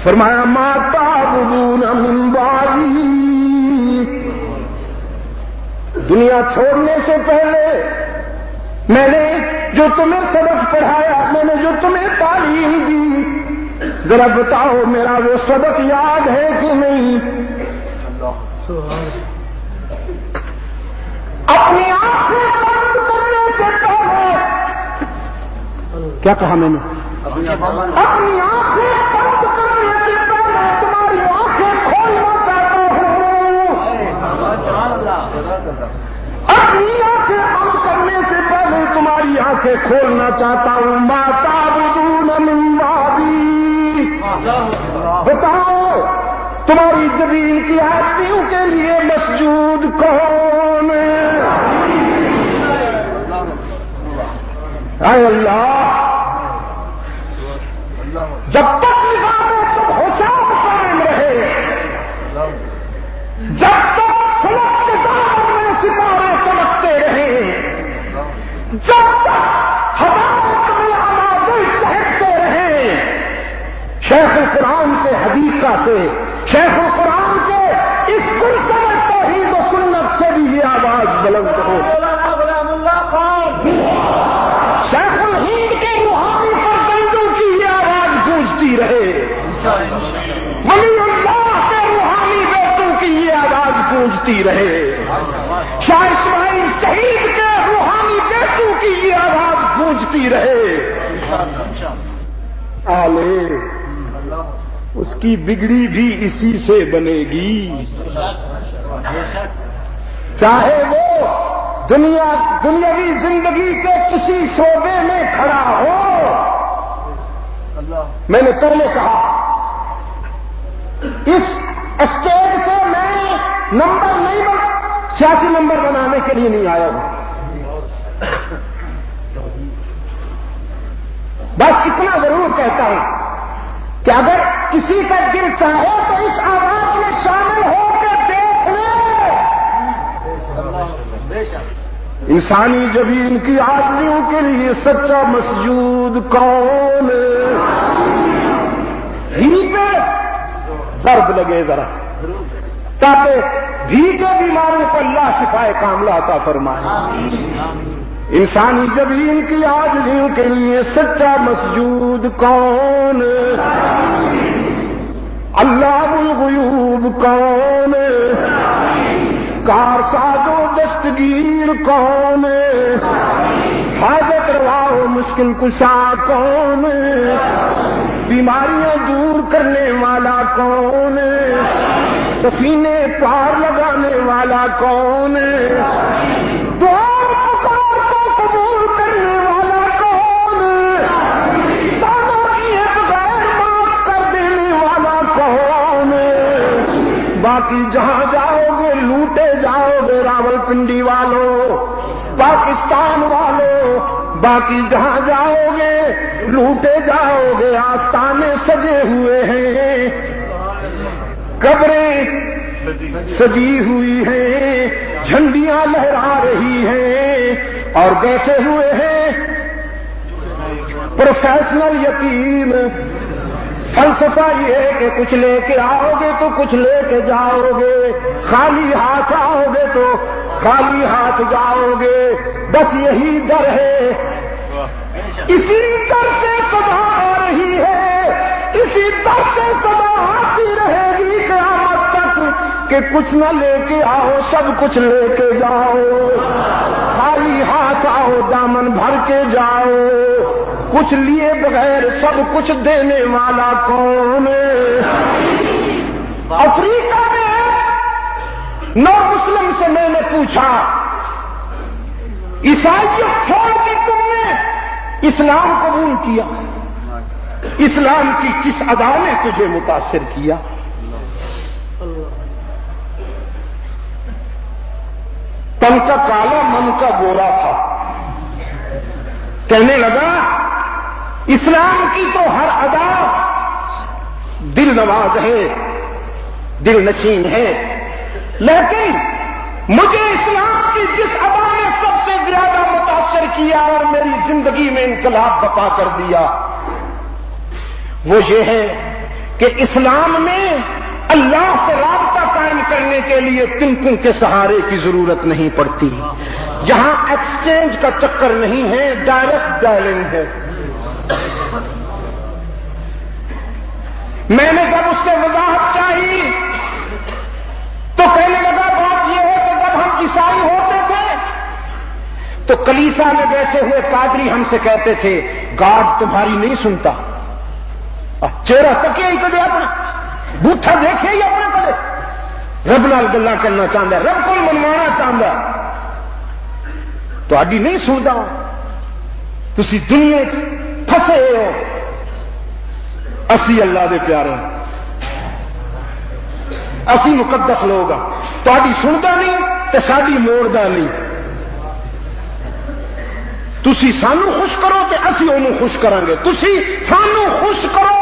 فرمایا ما تعبدون من بعدی. دنیا چھوڑنے سے پہلے میں نے جو تمہیں سبق پڑھایا، میں نے جو تمہیں تعلیم دی، ذرا بتاؤ میرا وہ سبق یاد ہے کہ نہیں؟ اپنی آنکھیں بند کرنے سے پہلے کیا کہا میں نے؟ اپنی آنکھیں بند کرنے سے پہلے تمہاری آنکھیں کھولنا چاہتا ہوں. اپنی آنکھیں بند کرنے سے پہلے تمہاری آنکھیں کھولنا چاہتا ہوں. ما تعبدون من بعد تمہاری زمین کی آرزیوں کے لیے مسجود کون؟ اے اللہ، جب تک نظام سب حساب قائم رہے، جب تک فلک نظام میں ستارے چمکتے رہے، جب تک ہدایت میں آوازیں چہکتے رہے، شیخ القرآن کے حدیثہ سے، شیخ القرآن کے اس پرسر توحید و سنت سے بھی یہ آواز بلند ہو، شیخ الہند کے روحانی فرزندوں کی یہ آواز گونجتی رہے، ولی اللہ کے روحانی بیٹوں کی یہ آواز گونجتی رہے، شاہ اسماعیل شہید کے روحانی بیٹوں کی یہ آواز گونجتی رہے۔ آلے اس کی بگڑی بھی اسی سے بنے گی، چاہے وہ دنیاوی زندگی کے کسی شعبے میں کھڑا ہو۔ میں نے پہلے کہا اس اسٹیج سے میں نمبر نہیں سیاسی نمبر بنانے کے لیے نہیں آیا ہوں، بس اتنا ضرور کہتا ہوں کہ اگر کسی کا دل چاہے تو اس آواز میں شامل ہو کے دیکھ لے۔ انسانی زمین کی آرزیوں کے لیے سچا مسجود کون؟ ہی پہ درد لگے ذرا، تاکہ بھی کے بیماروں کو اللہ شفائے کاملہ عطا فرمائے۔ انسانی زمین کی آرزیوں کے لیے سچا مسجود کون؟ اللہ الغیوب کون؟ کارساز و دستگیر کون؟ حاجت روا و مشکل کشا کون؟ بیماریاں دور کرنے والا کون؟ سفینے پار لگانے والا کون؟ دعا پکار کو قبول کرنے والا کون؟ تانا کیے بغیر معاف کر دینے والا کون؟ باقی جہاں جاؤ گے لوٹے جاؤ گے راول پنڈی والوں، پاکستان والوں، باقی جہاں جاؤ گے لوٹے جاؤ گے۔ آستانے سجے ہوئے ہیں، قبریں سجی ہوئی ہیں، جھنڈیاں لہرا رہی ہیں، اور بیٹھے ہوئے ہیں پروفیشنل یتیم۔ فلسفہ یہ ہے کہ کچھ لے کے آؤ گے تو کچھ لے کے جاؤ گے، خالی ہاتھ آؤ گے تو خالی ہاتھ جاؤ گے، بس یہی ڈر ہے۔ اسی ڈر سے صدا آ رہی ہے، اسی ڈر سے صدا آتی رہے گی قیامت تک کہ کچھ نہ لے کے آؤ سب کچھ لے کے جاؤ، خالی ہاتھ آؤ دامن بھر کے جاؤ، کچھ لیے بغیر سب کچھ دینے والا کون؟ افریقہ میں نو مسلم سے میں نے پوچھا، عیسائیت چھوڑ کے تم نے اسلام قبول کیا، اسلام کی کس ادا نے تجھے متاثر کیا؟ تن کا کالا من کا گورا تھا، کہنے لگا اسلام کی تو ہر ادا دل نواز ہے، دل نشین ہے، لیکن مجھے اسلام کی جس ادا نے سب سے زیادہ متاثر کیا اور میری زندگی میں انقلاب برپا کر دیا وہ یہ ہے کہ اسلام میں اللہ سے رابطہ قائم کرنے کے لیے تم کے سہارے کی ضرورت نہیں پڑتی، جہاں ایکسچینج کا چکر نہیں ہے، ڈائریکٹ ڈائلنگ ہے۔ میں نے جب اس سے وضاحت چاہی تو کہنے لگا بات یہ ہے کہ جب ہم عیسائی ہوتے تھے تو کلیسا میں بیٹھے ہوئے پادری ہم سے کہتے تھے گاڈ تمہاری نہیں سنتا، چہرہ تک ہی کدے اپنا بوٹھا دیکھے ہی اپنے کدے رب نال گلا کرنا چاہتا ہے، رب کو منوانا چاہتا تو آڈی نہیں سنتا، تسی دنیا پھسے ہو، اسی اللہ دے پیارے اسی مقدس لوگ ہاں، تہاڈی سندا نہیں تے ساڈی موڑدا نہیں، تسی سانو خوش کرو تے اسی انہوں خوش کریں گے، تسی سانو خوش کرو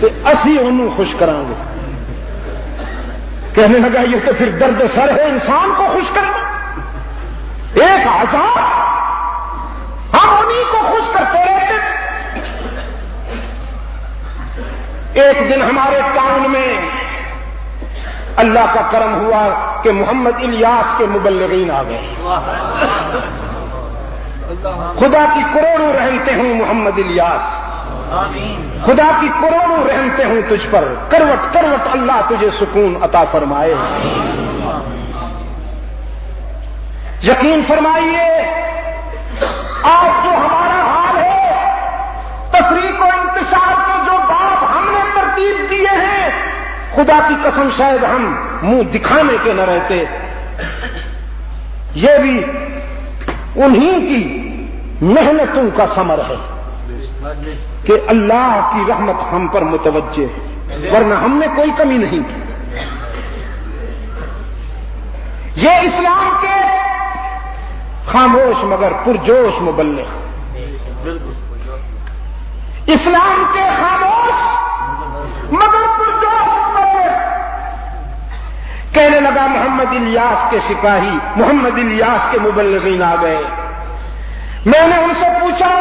تے اسی انہوں خوش کریں گے۔ کہنے لگا یہ تو پھر درد سر ہے انسان کو خوش کرنا، 1000 ہم انہیں کو خوش کرتے رہتے تھے۔ ایک دن ہمارے ٹاؤن میں اللہ کا کرم ہوا کہ محمد الیاس کے مبلغین آ گئے۔ خدا کی کروڑوں رحمتیں ہوں محمد الیاس، خدا کی کروڑوں رحمتیں ہوں تجھ پر، کروٹ کروٹ اللہ تجھے سکون عطا فرمائے۔ یقین فرمائیے آج جو ہمارا حال ہے، تفریق و انتشار کے جو باب ہم نے ترتیب دیے ہیں، خدا کی قسم شاید ہم منہ دکھانے کے نہ رہتے، یہ بھی انہی کی محنتوں کا ثمر ہے کہ اللہ کی رحمت ہم پر متوجہ ہے، ورنہ ہم نے کوئی کمی نہیں کی۔ یہ اسلام کے خاموش مگر پرجوش مبلغ، اسلام کے خاموش مگر پرجوش مبلغ۔ کہنے لگا محمد الیاس کے سپاہی، محمد الیاس کے مبلغین آ گئے۔ میں نے ان سے پوچھا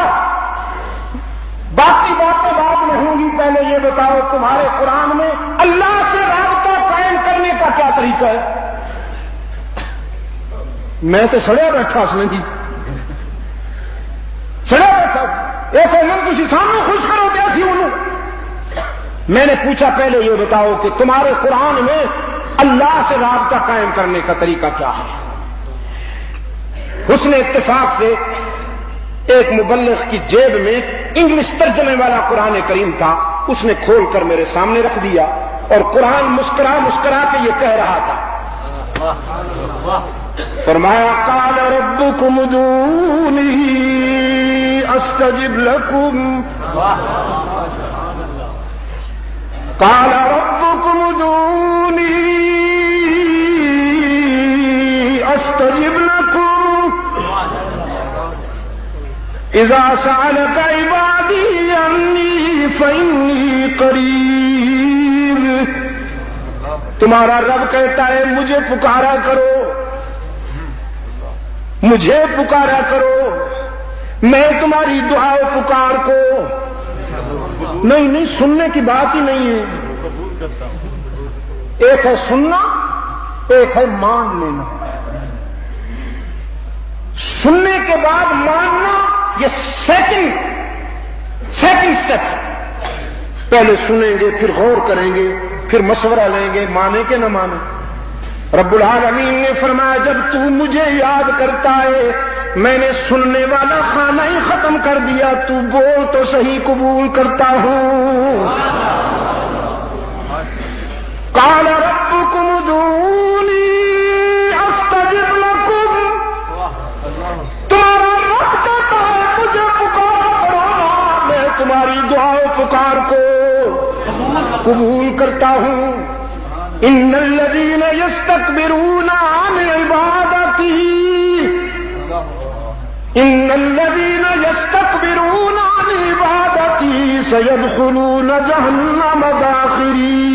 باقی باتیں بعد میں ہوں گی، پہلے یہ بتاؤ تمہارے قرآن میں اللہ سے رابطہ قائم کرنے کا کیا طریقہ ہے؟ میں تو سڑیا بیٹھا اس نے جی، سڑیا بیٹھا ایک تھی سامنے خوش کرو تے اسی انہوں۔ میں نے پوچھا پہلے یہ بتاؤ کہ تمہارے قرآن میں اللہ سے رابطہ قائم کرنے کا طریقہ کیا ہے؟ حسن اتفاق سے ایک مبلغ کی جیب میں انگلش ترجمے والا قرآن کریم تھا، اس نے کھول کر میرے سامنے رکھ دیا اور قرآن مسکرا مسکرا کے یہ کہہ رہا تھا، فرمایا قال ربکم ادعونی استجب لکم، قال ربکم ادعونی استجب لکم اذا سألك عبادی عنی فإنی قریب۔ تمہارا رب کہتا ہے مجھے پکارا کرو، مجھے پکارا کرو، میں تمہاری دعا و پکار کو نہیں سننے کی بات ہی نہیں ہے۔ ایک ہے سننا، ایک ہے مان لینا۔ سننے کے بعد ماننا یہ سیکنڈ اسٹیپ ہے۔ پہلے سنیں گے، پھر غور کریں گے، پھر مشورہ لیں گے، مانے کہ نہ مانے۔ رب العالمین نے فرمایا جب تو مجھے یاد کرتا ہے میں نے سننے والا خانہ ہی ختم کر دیا، تو بول تو صحیح قبول کرتا ہوں۔ قال ربکم ادعونی استجب لکم، تمہارا رب کہتا ہے مجھے پکارو، میں تمہاری دعا و پکار کو قبول کرتا ہوں۔ ان الذین یستکبرون عن عبادتی، ان الذین یستکبرون عن عبادتی سیدخلون جہنم داخرین۔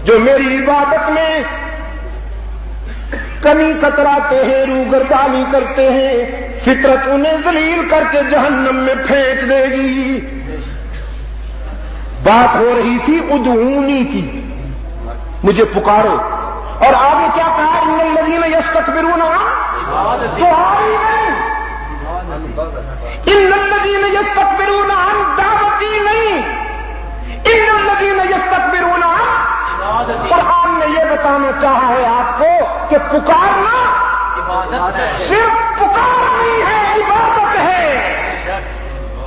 جو میری عبادت میں کمی کتراتے ہیں، روگردانی کرتے ہیں، فطرت انہیں ذلیل کر کے جہنم میں پھینک دے گی۔ بات ہو رہی تھی ادعونی کی، مجھے پکارو، اور آگے کیا کہا ان الذین یستکبرون دعائی نہیں، ان الذین یستکبرون عن دعوتی نہیں، ان الذین یستکبرون عن۔ قرآن نے یہ بتانا چاہا ہے آپ کو کہ پکارنا صرف پکار نہیں ہے، عبادت ہے۔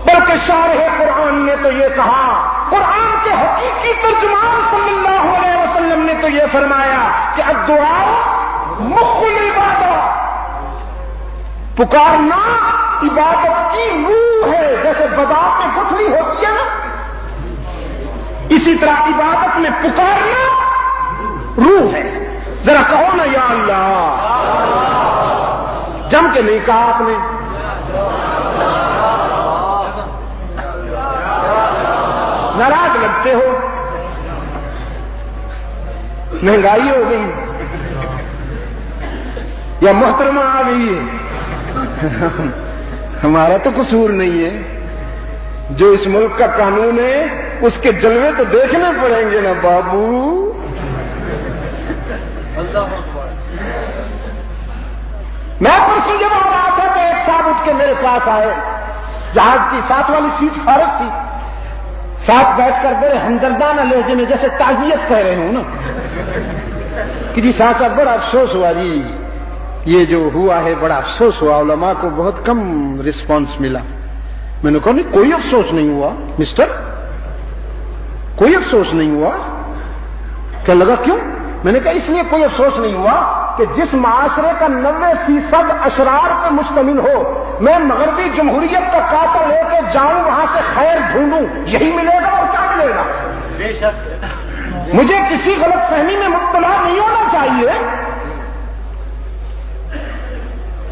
بلکہ شارح قرآن نے تو یہ کہا، قرآن کے حقیقی ترجمان صلی اللہ علیہ وسلم نے تو یہ فرمایا کہ الدعاء مخ العبادہ، پکارنا عبادت کی روح ہے. جیسے بادام میں گٹھلی ہوتی ہے نا، اسی طرح عبادت میں پکارنا روح ہے. ذرا کہو نا یا اللہ. جم کے نہیں کہا آپ نے. ناراض لگتے ہو، مہنگائی ہو گئی یا محترمہ آ گئی ہے. ہمارا تو قصور نہیں ہے، جو اس ملک کا قانون ہے اس کے جلوے تو دیکھنے پڑیں گے نا بابو. میں پرسوں جب آ رہا تھا تو ایک صاحب اٹھ کے میرے پاس آئے. جہاز کی ساتھ والی سیٹ فارغ تھی. ساتھ بیٹھ کر بڑے ہمدردانہ لہجے میں جیسے تعزیت کہہ رہے ہوں نا کہ جی صاحب صاحب بڑا افسوس ہوا جی، یہ جو ہوا ہے بڑا افسوس ہوا، علماء کو بہت کم رسپانس ملا. میں نے کہا نہیں کوئی افسوس نہیں ہوا مسٹر، کوئی افسوس نہیں ہوا. کہنے لگا کیوں؟ میں نے کہا اس لیے کوئی افسوس نہیں ہوا کہ جس معاشرے کا 90% اشرار پر مشتمل ہو، میں مغربی جمہوریت کا کاتا لے کے جاؤں وہاں سے خیر ڈھونڈوں، یہی ملے گا اور کیا ملے گا؟ بے شک مجھے کسی غلط فہمی میں مبتلا نہیں ہونا چاہیے.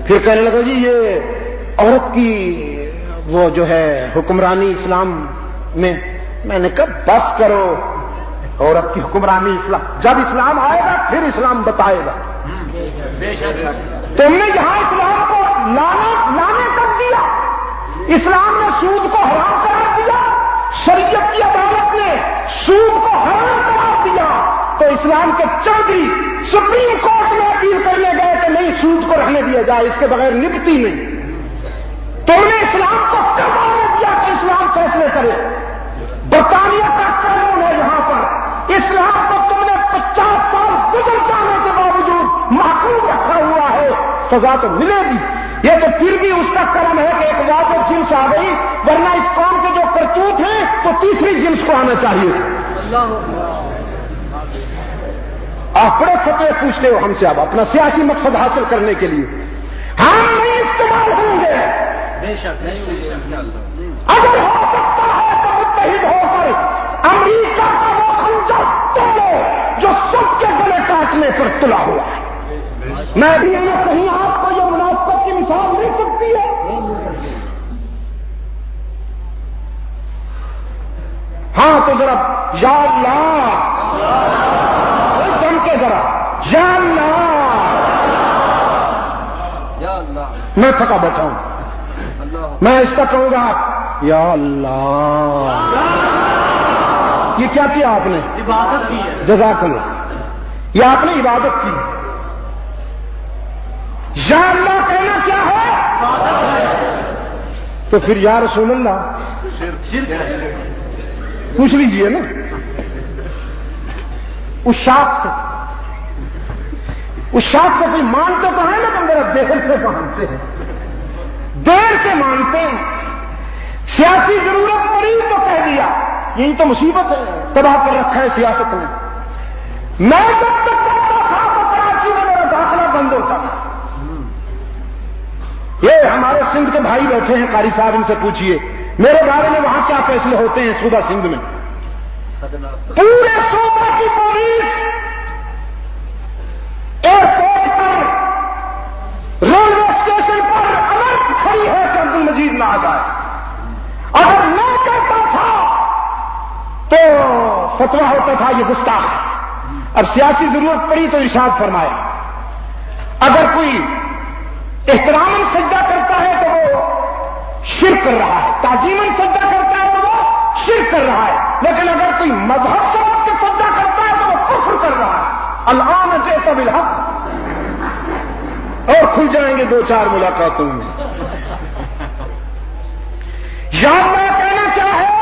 پھر کہنے لگا جی یہ عورت کی وہ جو ہے حکمرانی اسلام میں. میں نے کہا بس کرو، عورت کی حکمرانی اسلام، جب اسلام آئے گا پھر اسلام بتائے گا. تم نے یہاں اسلام کو لانے کر دیا. اسلام نے سود کو حرام قرار دیا، شریعت کی عدالت نے سود کو حرام قرار دیا. تو اسلام کے چودھری سپریم کورٹ میں اپیل کرنے گئے کہ نہیں سود کو رہنے دیا جائے، اس کے بغیر نکتی نہیں. تم نے اسلام کو کب آنے دیا کہ اسلام فیصلے کرے؟ برطانیہ کا قانون ہے یہاں پر. اسلام کو تم نے 50 سال گزر جانے کے باوجود محفوظ رکھا ہوا ہے، سزا تو ملے گی. یہ تو پھر بھی اس کا کرم ہے کہ ایک واضح جنس آ گئی، ورنہ اس قوم کے جو کرتوت ہیں تو تیسری جنس کو آنا چاہیے تھا. آپ بڑے فتوے پوچھتے ہو ہم سے اب اپنا سیاسی مقصد حاصل کرنے کے لیے. ہم نہیں استعمال ہوں گے. اگر ہو سکتا ہے تو متحد ہو کر امریکہ کا وہ خنجر توڑو جو سب کے گلے کاٹنے پر تلا ہوا ہے. میں بھی کہیں آپ کو یہ منافقت کی مثال مل سکتی ہے. ہاں تو ذرا یا اللہ جم کے ذرا یا اللہ. میں تھکا بیٹھا ہوں، میں اس کا کہوں گا یا اللہ. یہ کیا کیا آپ نے؟ عبادت کی ہے. جزاک اللہ. یہ آپ نے عبادت کی. یا اللہ کہنا کیا ہے؟ تو پھر یا رسول اللہ پوچھ لیجئے نا اس شاخ سے. اس شاخ سے کوئی مانتے تو ہے نا کہ میرا دیر سے مانتے ہیں، دیر سے مانتے ہیں. سیاسی ضرورت پڑی تو کہہ دیا. یہی تو مصیبت ہے، تباہ کر رکھا ہے سیاست نے. میں جب تک کرتا تھا تو کراچی میں میرا داخلہ بند ہوتا تھا. یہ ہمارے سندھ کے بھائی بیٹھے ہیں قاری صاحب، ان سے پوچھئے میرے بارے میں وہاں کیا فیصلے ہوتے ہیں صوبہ سندھ میں. پورے صوبہ کی پولیس ایئرپورٹ پر، ریلوے اسٹیشن پر الرٹ کھڑی ہے کہ عبد المجید نہ آ جائے. اگر میں کہتا تھا تو فتویٰ ہوتا تھا یہ گستاخ ہے. اب سیاسی ضرورت پڑی تو ارشاد فرمایا اگر کوئی احترام سجدہ کرتا ہے تو وہ شرک کر رہا ہے، تعظیماً سجدہ کرتا ہے تو وہ شرک کر رہا ہے، لیکن اگر کوئی مذہب سمجھ کے سجدہ کرتا ہے تو وہ کفر کر رہا ہے. الآن جئت بالحق. اور کھل جائیں گے 2-4 ملاقاتوں میں. یا اللہ کہنا کیا ہے؟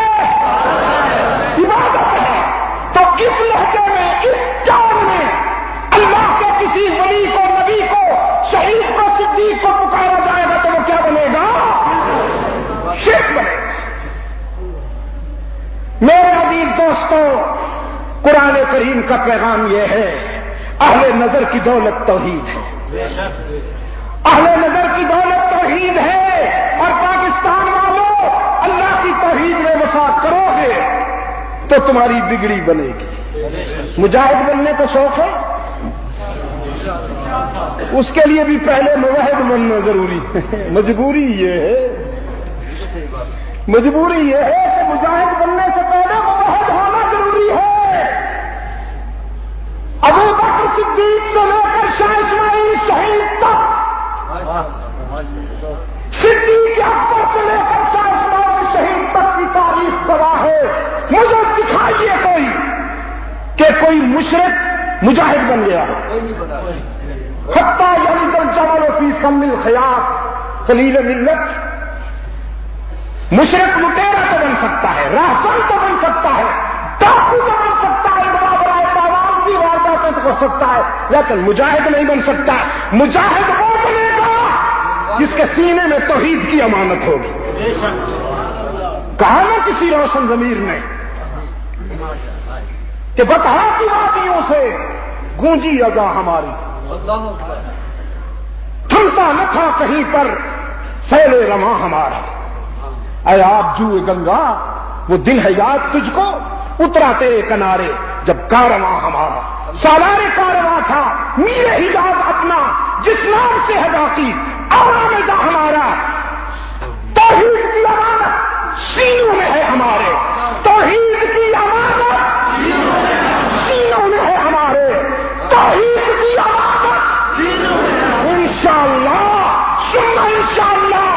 عبادت ہے. تو اس لہجے میں، اس جان میں اللہ کے کسی ولی کو، نبی کو، شہید کو، صدیق کو پکارا جائے گا تو وہ کیا بنے گا؟ شرک بنے گا. میرے عزیز دوستو، قرآن کریم کا پیغام یہ ہے اہل نظر کی دولت توحید ہے. اہل نظر کی دولت توحید ہے اور پاکستان والوں اللہ کی توحید میں وفا کرو گے تو تمہاری بگڑی بنے گی۔ مجاہد بننے کا شوق ہے، اس کے لیے بھی پہلے موحد بننا ضروری ہے۔ مجبوری یہ ہے کہ مجاہد بننے سے پہلے موحد ہونا ضروری ہے۔ ابو بکر صدیق سے لے کر شاہ اسماعیل شہید تک، صدیق اکبر سے لے کر شاہ اسماعیل شہید تک کی تاریخ گواہ ہے۔ مجھے دکھائیے کہ کوئی مشرک مجاہد بن گیا ہے۔ حتیٰ یلج الجمل فی سم الخیاط، خلیل ملت مشرک لٹیرا تو بن سکتا ہے، راہزن تو بن سکتا ہے، ڈاکو تو بن سکتا ہے، بڑا بڑا تاوان کی وارداتیں تو کر سکتا ہے، لیکن مجاہد نہیں بن سکتا۔ مجاہد وہ بنے گا جس کے سینے میں توحید کی امانت ہوگی۔ کہا نا کسی روشن ضمیر نے کہ بطحا کی وادیوں سے گونجی اذا ہماری، تھمتا نہ تھا کہیں پر سیل رواں ہمارا۔ اے آپ جو گنگا وہ دن ہے یاد تجھ کو، اترا تیرے کنارے جب کارواں ہمارا۔ سالار کارواں تھا میر حجاز اپنا، جس نام سے ہے باقی آرام جا ہمارا۔ توحید کی امانت سینوں میں ہے ہمارے، توحید کی امانت سینوں میں ہے ہمارے، توحید کی امانت انشاءاللہ ثم انشاءاللہ۔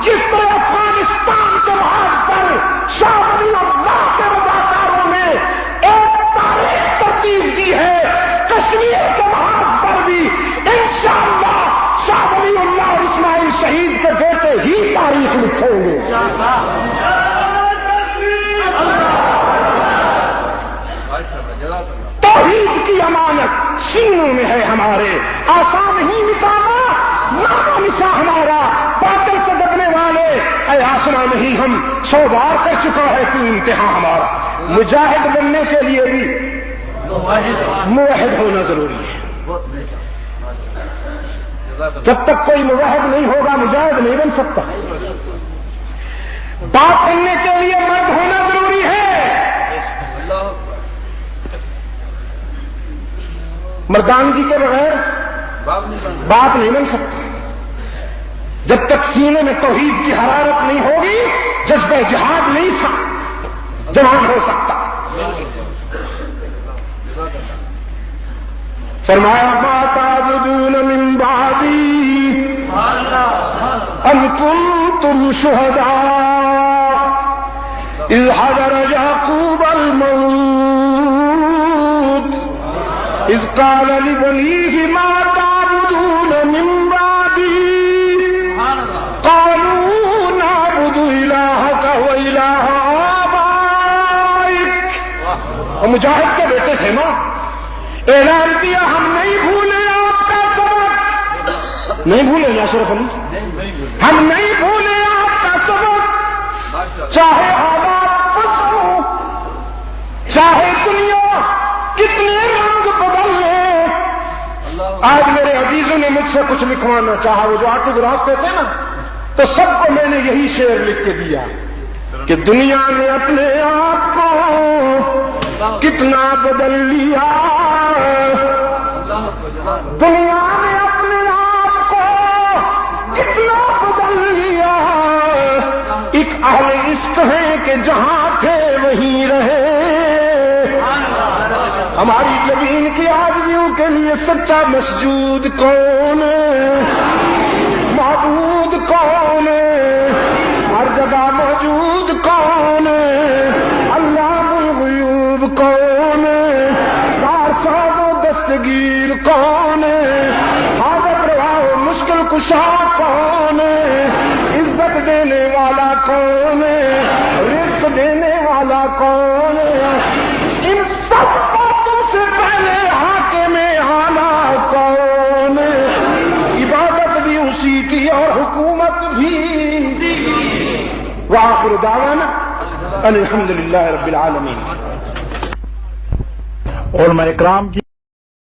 جس طرح افغانستان کے محاذ پر شاہ ولی اللہ کے رضاکاروں نے ایک تاریخ ترتیب دی ہے، کشمیر کے محاذ پر بھی انشاءاللہ شاہ ولی اللہ اور اسماعیل شہید کے بیٹے ہی تاریخ لکھیں گے۔ توحید کی امانت سینوں میں ہے ہمارے، آسان نہیں مٹانا نام و نشاں ہمارا۔ باطل سے ڈرنے والے اے آسمان نہیں ہم 100 بار کر چکا ہے تو امتحان ہمارا۔ مجاہد بننے کے لیے بھی موحد ہونا ضروری ہے۔ جب تک کوئی موحد نہیں ہوگا مجاہد نہیں بن سکتا۔ باپ بننے کے لیے مرد ہونا ضروری ہے۔ مردانگی کے بغیر باپ نہیں بن سکتا۔ جب تک سینے میں توحید کی حرارت نہیں ہوگی جذبہ جہاد نہیں جوان ہو سکتا۔ فرمایا ما تعبدون من بعدی ام کنتم شہداء اذ حضر یعقوب الموت اذ قال لبنیہ ما تعبدون من بعدی قالوا نعبد الہک و الہ آبائک۔ اور مجاہد کے بیٹے تھے نا، اعلان کیا ہم نہیں بھولے آپ کا سبق، نہیں بھولے یاسر علی، ہم نہیں بھولے آپ کا سبق، چاہے حالات کچھ ہوں، چاہے دنیا کتنے رنگ بدل لے۔ آج میرے عزیزوں نے مجھ سے کچھ لکھوانا چاہا، وہ جو آٹو گراس پہ تھے نا، تو سب کو میں نے یہی شعر لکھ کے دیا کہ دنیا نے اپنے آپ کو کتنا بدل لیا، دنیا نے اپنے آپ کو کتنا بدل لیا۔ ایک اہل عشق ہے کہ جہاں تھے وہیں رہے۔ ہماری زمین کی آدمیوں کے لیے سچا مسجود کون ہے، معبود کون ہے، ہر جگہ موجود کون ہے، علام الغیوب کون ہے، کارساز و دستگیر کون ہے، حاجت روا و مشکل کشا کون ہے، عزت دینے والا کون ہے، رزق دینے والا کون ہے، ان سب کو تم سے پہلے حاکم اعلیٰ کون ہے، عبادت بھی اسی کی اور حکومت بھی۔ وآخر دعوانا الحمدللہ رب العالمین۔ علماء اکرام کی